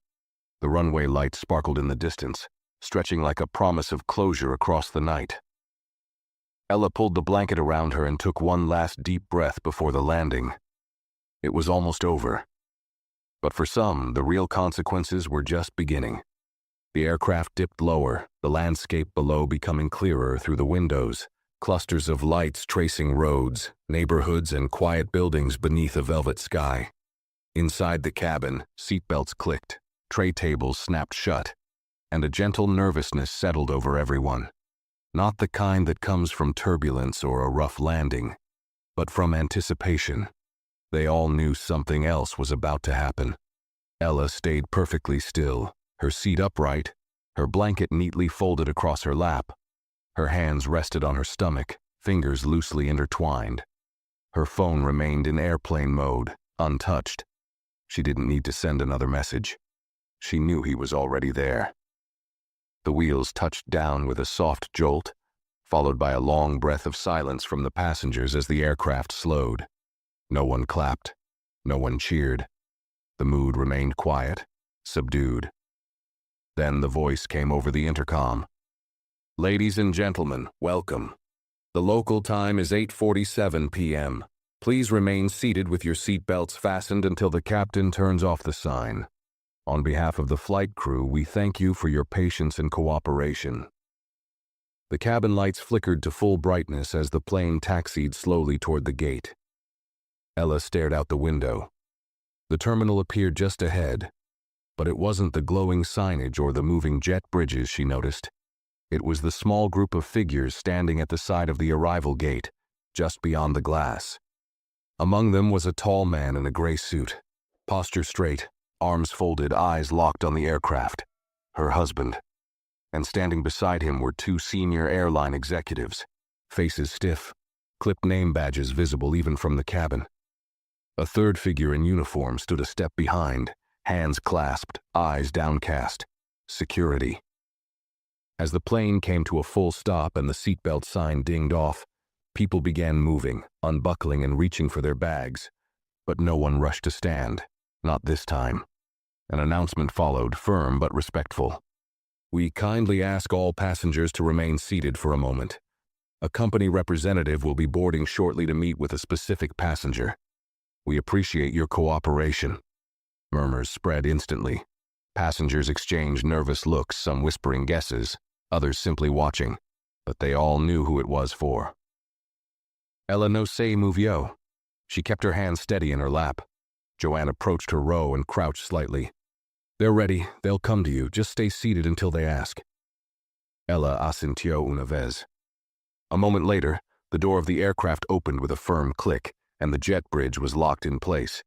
The runway lights sparkled in the distance, stretching like a promise of closure across the night. Ella pulled the blanket around her and took one last deep breath before the landing. It was almost over. But for some, the real consequences were just beginning. The aircraft dipped lower, the landscape below becoming clearer through the windows, clusters of lights tracing roads, neighborhoods, and quiet buildings beneath a velvet sky. Inside the cabin, seatbelts clicked, tray tables snapped shut, and a gentle nervousness settled over everyone. Not the kind that comes from turbulence or a rough landing, but from anticipation. They all knew something else was about to happen. Ella stayed perfectly still, her seat upright, her blanket neatly folded across her lap. Her hands rested on her stomach, fingers loosely intertwined. Her phone remained in airplane mode, untouched. She didn't need to send another message. She knew he was already there. The wheels touched down with a soft jolt, followed by a long breath of silence from the passengers as the aircraft slowed. No one clapped. No one cheered. The mood remained quiet, subdued. Then the voice came over the intercom. "Ladies and gentlemen, welcome. The local time is 8:47 p.m. Please remain seated with your seatbelts fastened until the captain turns off the sign. On behalf of the flight crew, we thank you for your patience and cooperation. The cabin lights flickered to full brightness as the plane taxied slowly toward the gate. Ella stared out the window. The terminal appeared just ahead, but it wasn't the glowing signage or the moving jet bridges she noticed. It was the small group of figures standing at the side of the arrival gate, just beyond the glass. Among them was a tall man in a gray suit, posture straight, arms folded, eyes locked on the aircraft. Her husband. And standing beside him were two senior airline executives, faces stiff, clipped name badges visible even from the cabin. A third figure in uniform stood a step behind, hands clasped, eyes downcast. Security. As the plane came to a full stop and the seatbelt sign dinged off, people began moving, unbuckling and reaching for their bags. But no one rushed to stand, not this time. An announcement followed, firm but respectful. We kindly ask all passengers to remain seated for a moment. A company representative will be boarding shortly to meet with a specific passenger. We appreciate your cooperation. Murmurs spread instantly. Passengers exchanged nervous looks, some whispering guesses, others simply watching, but they all knew who it was for. Ella no se movió. She kept her hand steady in her lap. Joanne approached her row and crouched slightly. They're ready. They'll come to you. Just stay seated until they ask. Ella asintió una vez. A moment later, the door of the aircraft opened with a firm click, and the jet bridge was locked in place.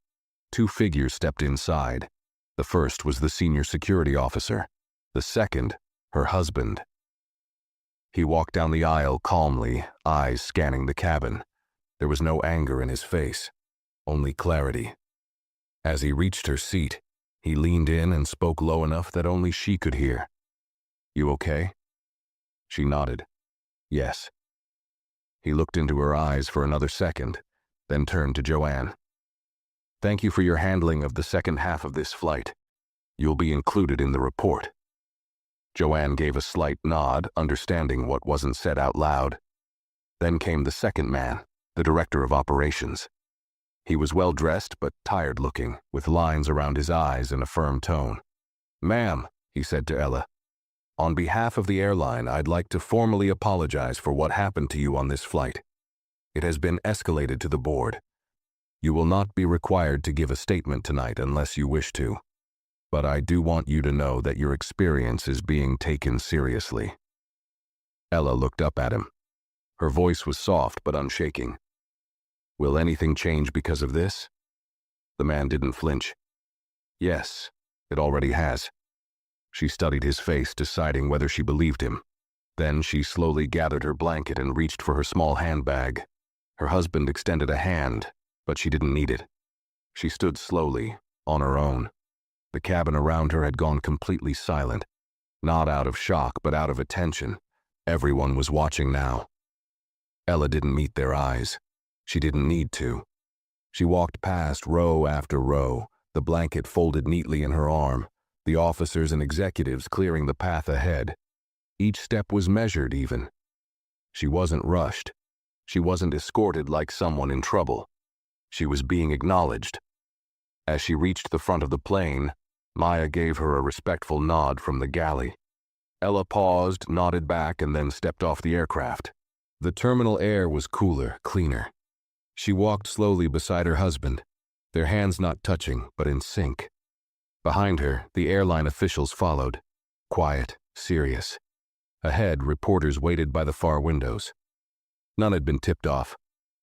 Two figures stepped inside. The first was the senior security officer. The second, her husband. He walked down the aisle calmly, eyes scanning the cabin. There was no anger in his face, only clarity. As he reached her seat, he leaned in and spoke low enough that only she could hear. You okay? She nodded. Yes. He looked into her eyes for another second, then turned to Joanne. Thank you for your handling of the second half of this flight. You'll be included in the report. Joanne gave a slight nod, understanding what wasn't said out loud. Then came the second man, the director of operations. He was well-dressed but tired-looking, with lines around his eyes and a firm tone. Ma'am, he said to Ella, on behalf of the airline, I'd like to formally apologize for what happened to you on this flight. It has been escalated to the board. You will not be required to give a statement tonight unless you wish to. But I do want you to know that your experience is being taken seriously. Ella looked up at him. Her voice was soft but unshaking. Will anything change because of this? The man didn't flinch. Yes, it already has. She studied his face, deciding whether she believed him. Then she slowly gathered her blanket and reached for her small handbag. Her husband extended a hand, but she didn't need it. She stood slowly, on her own. The cabin around her had gone completely silent, not out of shock but out of attention. Everyone was watching now. Ella didn't meet their eyes. She didn't need to. She walked past row after row, the blanket folded neatly in her arm, the officers and executives clearing the path ahead. Each step was measured even. She wasn't rushed. She wasn't escorted like someone in trouble. She was being acknowledged. As she reached the front of the plane, Maya gave her a respectful nod from the galley. Ella paused, nodded back, and then stepped off the aircraft. The terminal air was cooler, cleaner. She walked slowly beside her husband, their hands not touching, but in sync. Behind her, the airline officials followed, quiet, serious. Ahead, reporters waited by the far windows. None had been tipped off,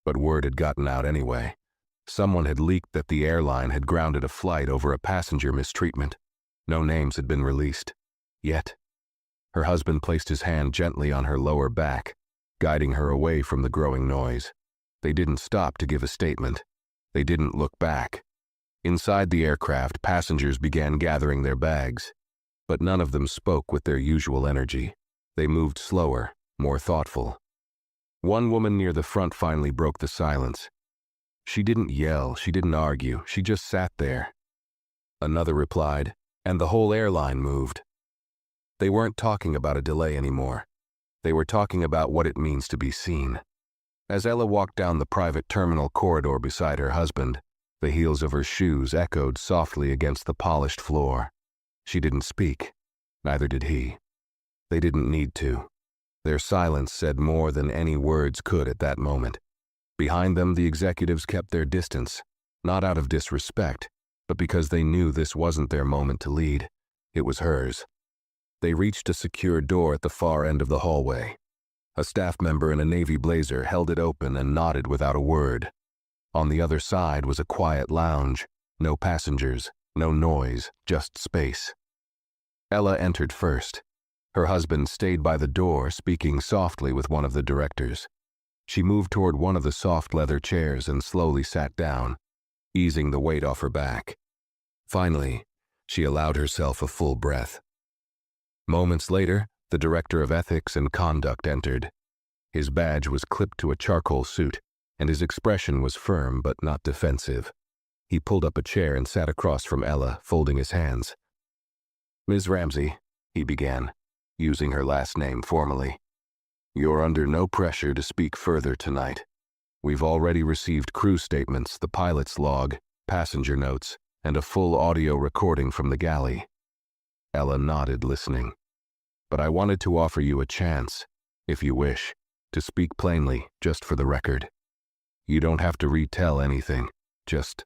but word had gotten out anyway. Someone had leaked that the airline had grounded a flight over a passenger mistreatment. No names had been released. Yet. Her husband placed his hand gently on her lower back, guiding her away from the growing noise. They didn't stop to give a statement. They didn't look back. Inside the aircraft, passengers began gathering their bags, but none of them spoke with their usual energy. They moved slower, more thoughtful. One woman near the front finally broke the silence. She didn't yell, she didn't argue, she just sat there. Another replied, and the whole airline moved. They weren't talking about a delay anymore. They were talking about what it means to be seen. As Ella walked down the private terminal corridor beside her husband, the heels of her shoes echoed softly against the polished floor. She didn't speak. Neither did he. They didn't need to. Their silence said more than any words could at that moment. Behind them, the executives kept their distance, not out of disrespect, but because they knew this wasn't their moment to lead. It was hers. They reached a secure door at the far end of the hallway. A staff member in a navy blazer held it open and nodded without a word. On the other side was a quiet lounge. No passengers, no noise, just space. Ella entered first. Her husband stayed by the door, speaking softly with one of the directors. She moved toward one of the soft leather chairs and slowly sat down, easing the weight off her back. Finally, she allowed herself a full breath. Moments later, the director of ethics and conduct entered. His badge was clipped to a charcoal suit, and his expression was firm but not defensive. He pulled up a chair and sat across from Ella, folding his hands. "Ms. Ramsey," he began, using her last name formally, "you're under no pressure to speak further tonight. We've already received crew statements, the pilot's log, passenger notes, and a full audio recording from the galley." Ella nodded, listening. "But I wanted to offer you a chance, if you wish, to speak plainly, just for the record. You don't have to retell anything, just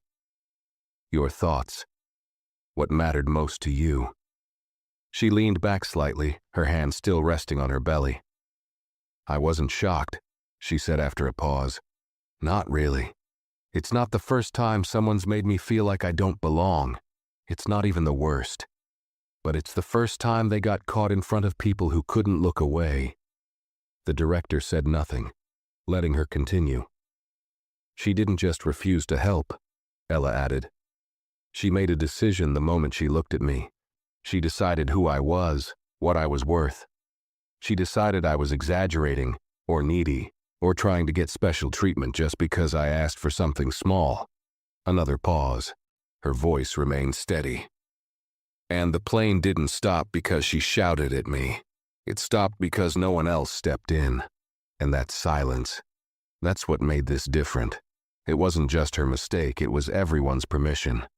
your thoughts. What mattered most to you." She leaned back slightly, her hand still resting on her belly. "I wasn't shocked," she said after a pause. "Not really. It's not the first time someone's made me feel like I don't belong. It's not even the worst. But it's the first time they got caught in front of people who couldn't look away." The director said nothing, letting her continue. "She didn't just refuse to help," Ella added. "She made a decision the moment she looked at me. She decided who I was, what I was worth. She decided I was exaggerating, or needy, or trying to get special treatment just because I asked for something small." Another pause. Her voice remained steady. "And the plane didn't stop because she shouted at me. It stopped because no one else stepped in. And that silence, that's what made this different. It wasn't just her mistake, it was everyone's permission."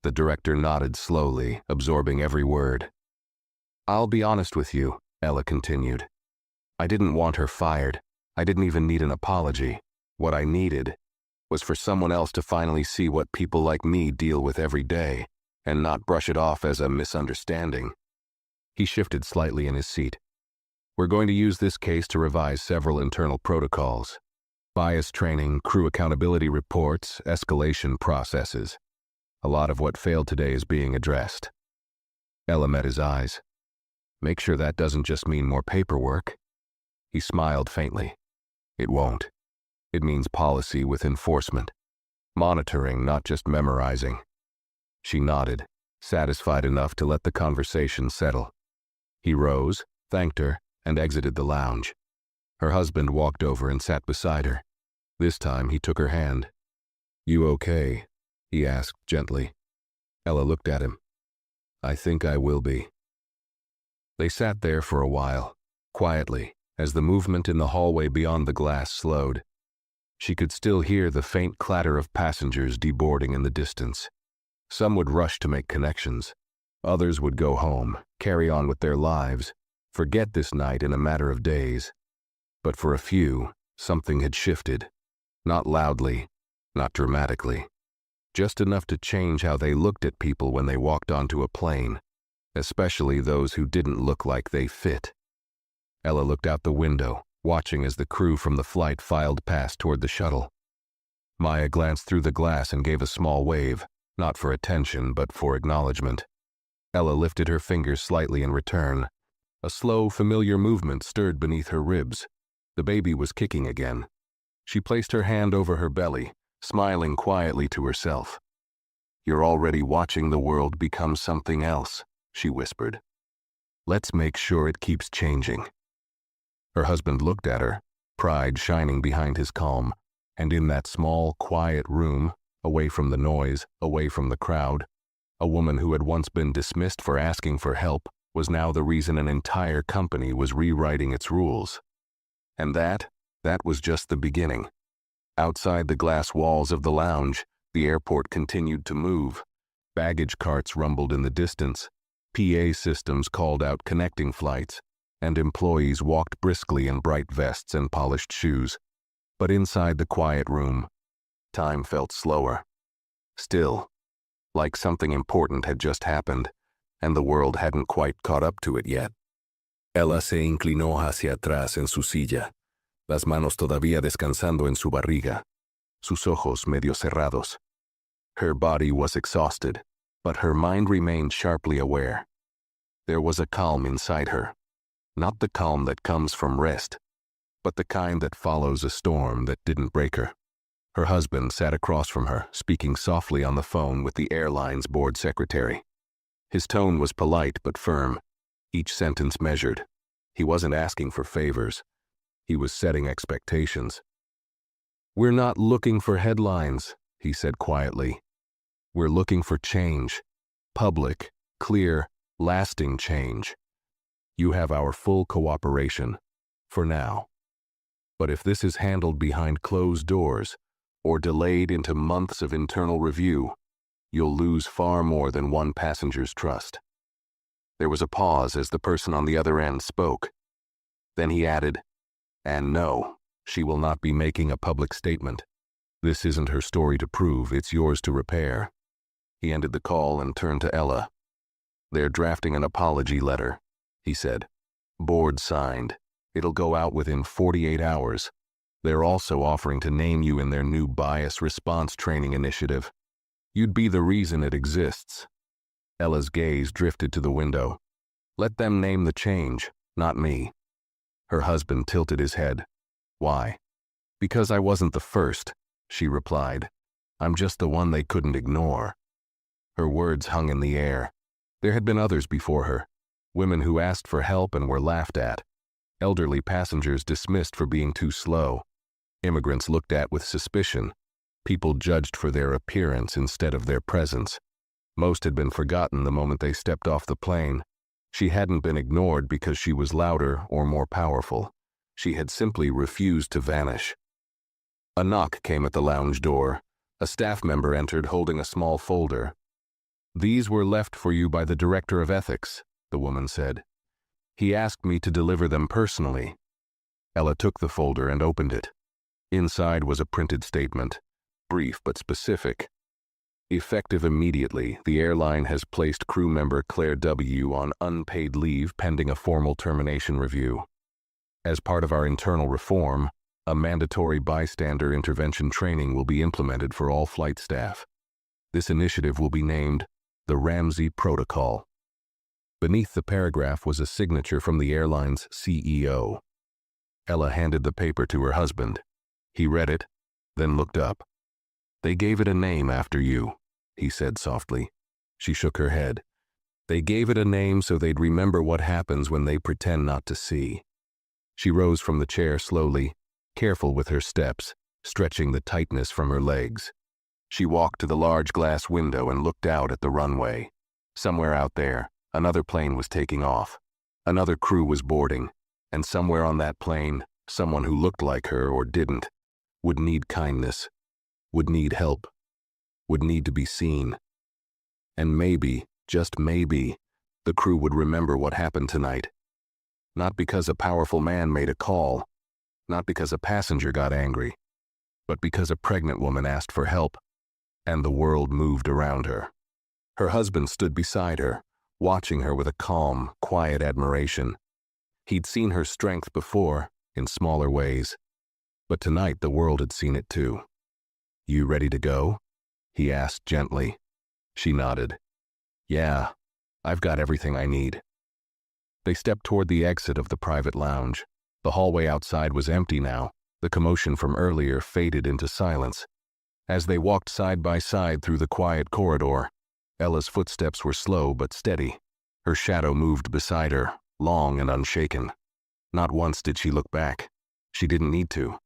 The director nodded slowly, absorbing every word. "I'll be honest with you," Ella continued. "I didn't want her fired. I didn't even need an apology. What I needed was for someone else to finally see what people like me deal with every day, and not brush it off as a misunderstanding." He shifted slightly in his seat. "We're going to use this case to revise several internal protocols. Bias training, crew accountability reports, escalation processes. A lot of what failed today is being addressed." Ella met his eyes. "Make sure that doesn't just mean more paperwork." He smiled faintly. "It won't. It means policy with enforcement. Monitoring, not just memorizing." She nodded, satisfied enough to let the conversation settle. He rose, thanked her, and exited the lounge. Her husband walked over and sat beside her. This time he took her hand. "You okay?" he asked gently. Ella looked at him. "I think I will be." They sat there for a while, quietly, as the movement in the hallway beyond the glass slowed. She could still hear the faint clatter of passengers deboarding in the distance. Some would rush to make connections. Others would go home, carry on with their lives, forget this night in a matter of days. But for a few, something had shifted. Not loudly, not dramatically. Just enough to change how they looked at people when they walked onto a plane, especially those who didn't look like they fit. Ella looked out the window, watching as the crew from the flight filed past toward the shuttle. Maya glanced through the glass and gave a small wave, not for attention but for acknowledgement. Ella lifted her fingers slightly in return. A slow, familiar movement stirred beneath her ribs. The baby was kicking again. She placed her hand over her belly, smiling quietly to herself. "You're already watching the world become something else," she whispered. "Let's make sure it keeps changing." Her husband looked at her, pride shining behind his calm, and in that small, quiet room, away from the noise, away from the crowd, a woman who had once been dismissed for asking for help was now the reason an entire company was rewriting its rules. And that was just the beginning. Outside the glass walls of the lounge, the airport continued to move. Baggage carts rumbled in the distance. PA systems called out connecting flights, and employees walked briskly in bright vests and polished shoes. But inside the quiet room, time felt slower. Still, like something important had just happened, and the world hadn't quite caught up to it yet. Ella se inclinó hacia atrás en su silla, las manos todavía descansando en su barriga, sus ojos medio cerrados. Her body was exhausted, but her mind remained sharply aware. There was a calm inside her, not the calm that comes from rest, but the kind that follows a storm that didn't break her. Her husband sat across from her, speaking softly on the phone with the airline's board secretary. His tone was polite but firm, each sentence measured. He wasn't asking for favors. He was setting expectations. "We're not looking for headlines," he said quietly. "We're looking for change. Public, clear, lasting change. You have our full cooperation, for now. But if this is handled behind closed doors, or delayed into months of internal review, you'll lose far more than one passenger's trust." There was a pause as the person on the other end spoke. Then he added, "And no, she will not be making a public statement. This isn't her story to prove, it's yours to repair." He ended the call and turned to Ella. "They're drafting an apology letter," he said. "Board signed. It'll go out within 48 hours. They're also offering to name you in their new bias response training initiative. You'd be the reason it exists." Ella's gaze drifted to the window. "Let them name the change, not me." Her husband tilted his head. "Why?" "Because I wasn't the first," she replied. "I'm just the one they couldn't ignore." Her words hung in the air. There had been others before her, women who asked for help and were laughed at, elderly passengers dismissed for being too slow, immigrants looked at with suspicion, people judged for their appearance instead of their presence. Most had been forgotten the moment they stepped off the plane. She hadn't been ignored because she was louder or more powerful. She had simply refused to vanish. A knock came at the lounge door. A staff member entered holding a small folder. "These were left for you by the Director of Ethics," the woman said. "He asked me to deliver them personally." Ella took the folder and opened it. Inside was a printed statement, brief but specific. "Effective immediately, the airline has placed crew member Claire W. on unpaid leave pending a formal termination review. As part of our internal reform, a mandatory bystander intervention training will be implemented for all flight staff. This initiative will be named the Ramsey Protocol." Beneath the paragraph was a signature from the airline's CEO. Ella handed the paper to her husband. He read it, then looked up. "They gave it a name after you," he said softly. She shook her head. "They gave it a name so they'd remember what happens when they pretend not to see." She rose from the chair slowly, careful with her steps, stretching the tightness from her legs. She walked to the large glass window and looked out at the runway. Somewhere out there, another plane was taking off. Another crew was boarding, and somewhere on that plane, someone who looked like her or didn't, would need kindness, would need help, would need to be seen. And maybe, just maybe, the crew would remember what happened tonight. Not because a powerful man made a call, not because a passenger got angry, but because a pregnant woman asked for help, and the world moved around her. Her husband stood beside her, watching her with a calm, quiet admiration. He'd seen her strength before, in smaller ways, but tonight the world had seen it too. "You ready to go?" he asked gently. She nodded. "Yeah, I've got everything I need." They stepped toward the exit of the private lounge. The hallway outside was empty now. The commotion from earlier faded into silence. As they walked side by side through the quiet corridor, Ella's footsteps were slow but steady. Her shadow moved beside her, long and unshaken. Not once did she look back. She didn't need to,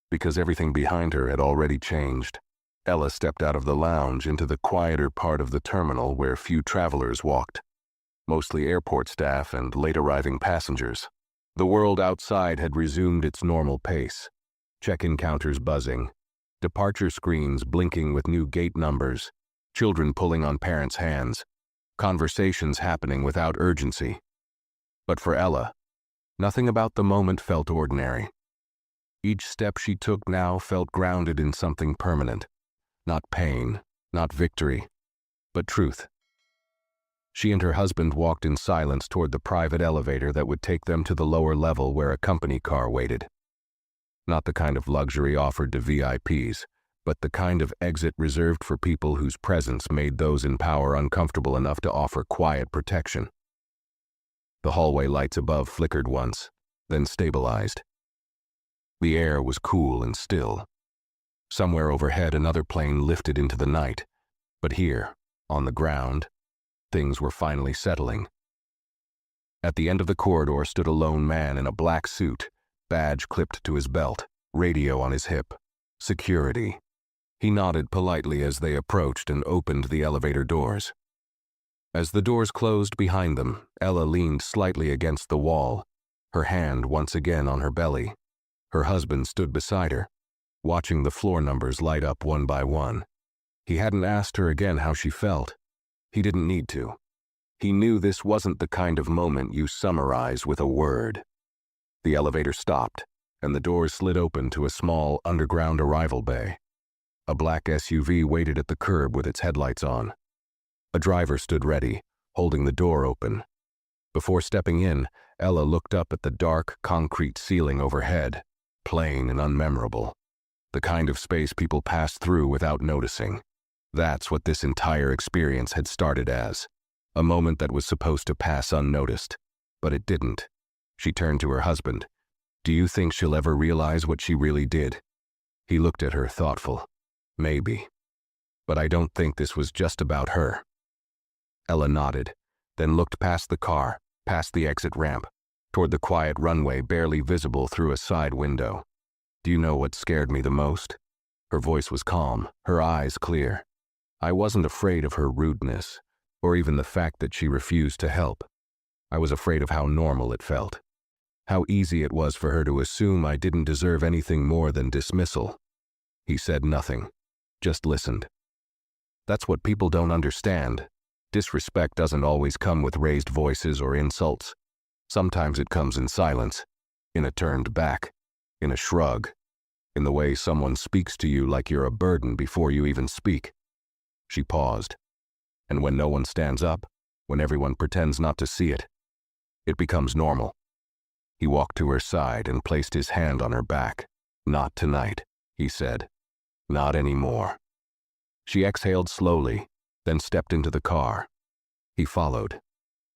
because everything behind her had already changed. Ella stepped out of the lounge into the quieter part of the terminal where few travelers walked, mostly airport staff and late-arriving passengers. The world outside had resumed its normal pace. Check-in counters buzzing, departure screens blinking with new gate numbers, children pulling on parents' hands, conversations happening without urgency. But for Ella, nothing about the moment felt ordinary. Each step she took now felt grounded in something permanent. Not pain, not victory, but truth. She and her husband walked in silence toward the private elevator that would take them to the lower level where a company car waited. Not the kind of luxury offered to VIPs, but the kind of exit reserved for people whose presence made those in power uncomfortable enough to offer quiet protection. The hallway lights above flickered once, then stabilized. The air was cool and still. Somewhere overhead another plane lifted into the night, but here, on the ground, things were finally settling. At the end of the corridor stood a lone man in a black suit, badge clipped to his belt, radio on his hip. Security. He nodded politely as they approached and opened the elevator doors. As the doors closed behind them, Ella leaned slightly against the wall, her hand once again on her belly. Her husband stood beside her, watching the floor numbers light up one by one. He hadn't asked her again how she felt. He didn't need to. He knew this wasn't the kind of moment you summarize with a word. The elevator stopped, and the doors slid open to a small underground arrival bay. A black SUV waited at the curb with its headlights on. A driver stood ready, holding the door open. Before stepping in, Ella looked up at the dark, concrete ceiling overhead, plain and unmemorable. The kind of space people pass through without noticing. That's what this entire experience had started as. A moment that was supposed to pass unnoticed. But it didn't. She turned to her husband. "Do you think she'll ever realize what she really did?" He looked at her, thoughtful. "Maybe. But I don't think this was just about her." Ella nodded, then looked past the car, past the exit ramp, toward the quiet runway barely visible through a side window. "Do you know what scared me the most?" Her voice was calm, her eyes clear. "I wasn't afraid of her rudeness, or even the fact that she refused to help. I was afraid of how normal it felt. How easy it was for her to assume I didn't deserve anything more than dismissal." He said nothing, just listened. That's what people don't understand. Disrespect doesn't always come with raised voices or insults. Sometimes it comes in silence, in a turned back, in a shrug, in the way someone speaks to you like you're a burden before you even speak. She paused. And when no one stands up, when everyone pretends not to see it, it becomes normal. He walked to her side and placed his hand on her back. "Not tonight," he said. "Not anymore." She exhaled slowly, then stepped into the car. He followed.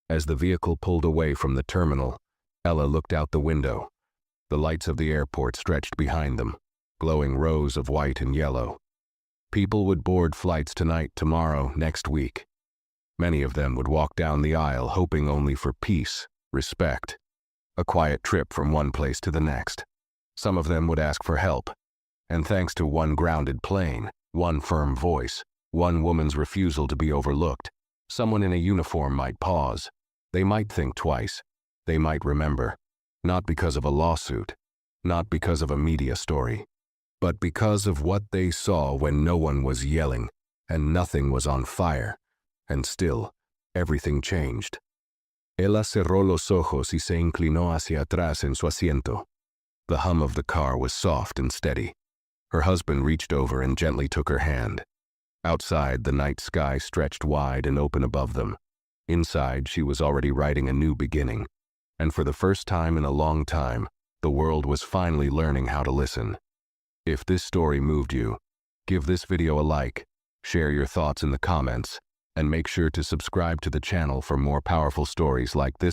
As the vehicle pulled away from the terminal, Ella looked out the window. The lights of the airport stretched behind them, glowing rows of white and yellow. People would board flights tonight, tomorrow, next week. Many of them would walk down the aisle hoping only for peace, respect, a quiet trip from one place to the next. Some of them would ask for help. And thanks to one grounded plane, one firm voice, one woman's refusal to be overlooked, someone in a uniform might pause. They might think twice. They might remember. Not because of a lawsuit, not because of a media story, but because of what they saw when no one was yelling and nothing was on fire. And still, everything changed. Ella cerró los ojos y se inclinó hacia atrás en su asiento. The hum of the car was soft and steady. Her husband reached over and gently took her hand. Outside, the night sky stretched wide and open above them. Inside, she was already writing a new beginning. And for the first time in a long time, the world was finally learning how to listen. If this story moved you, give this video a like, share your thoughts in the comments, and make sure to subscribe to the channel for more powerful stories like this.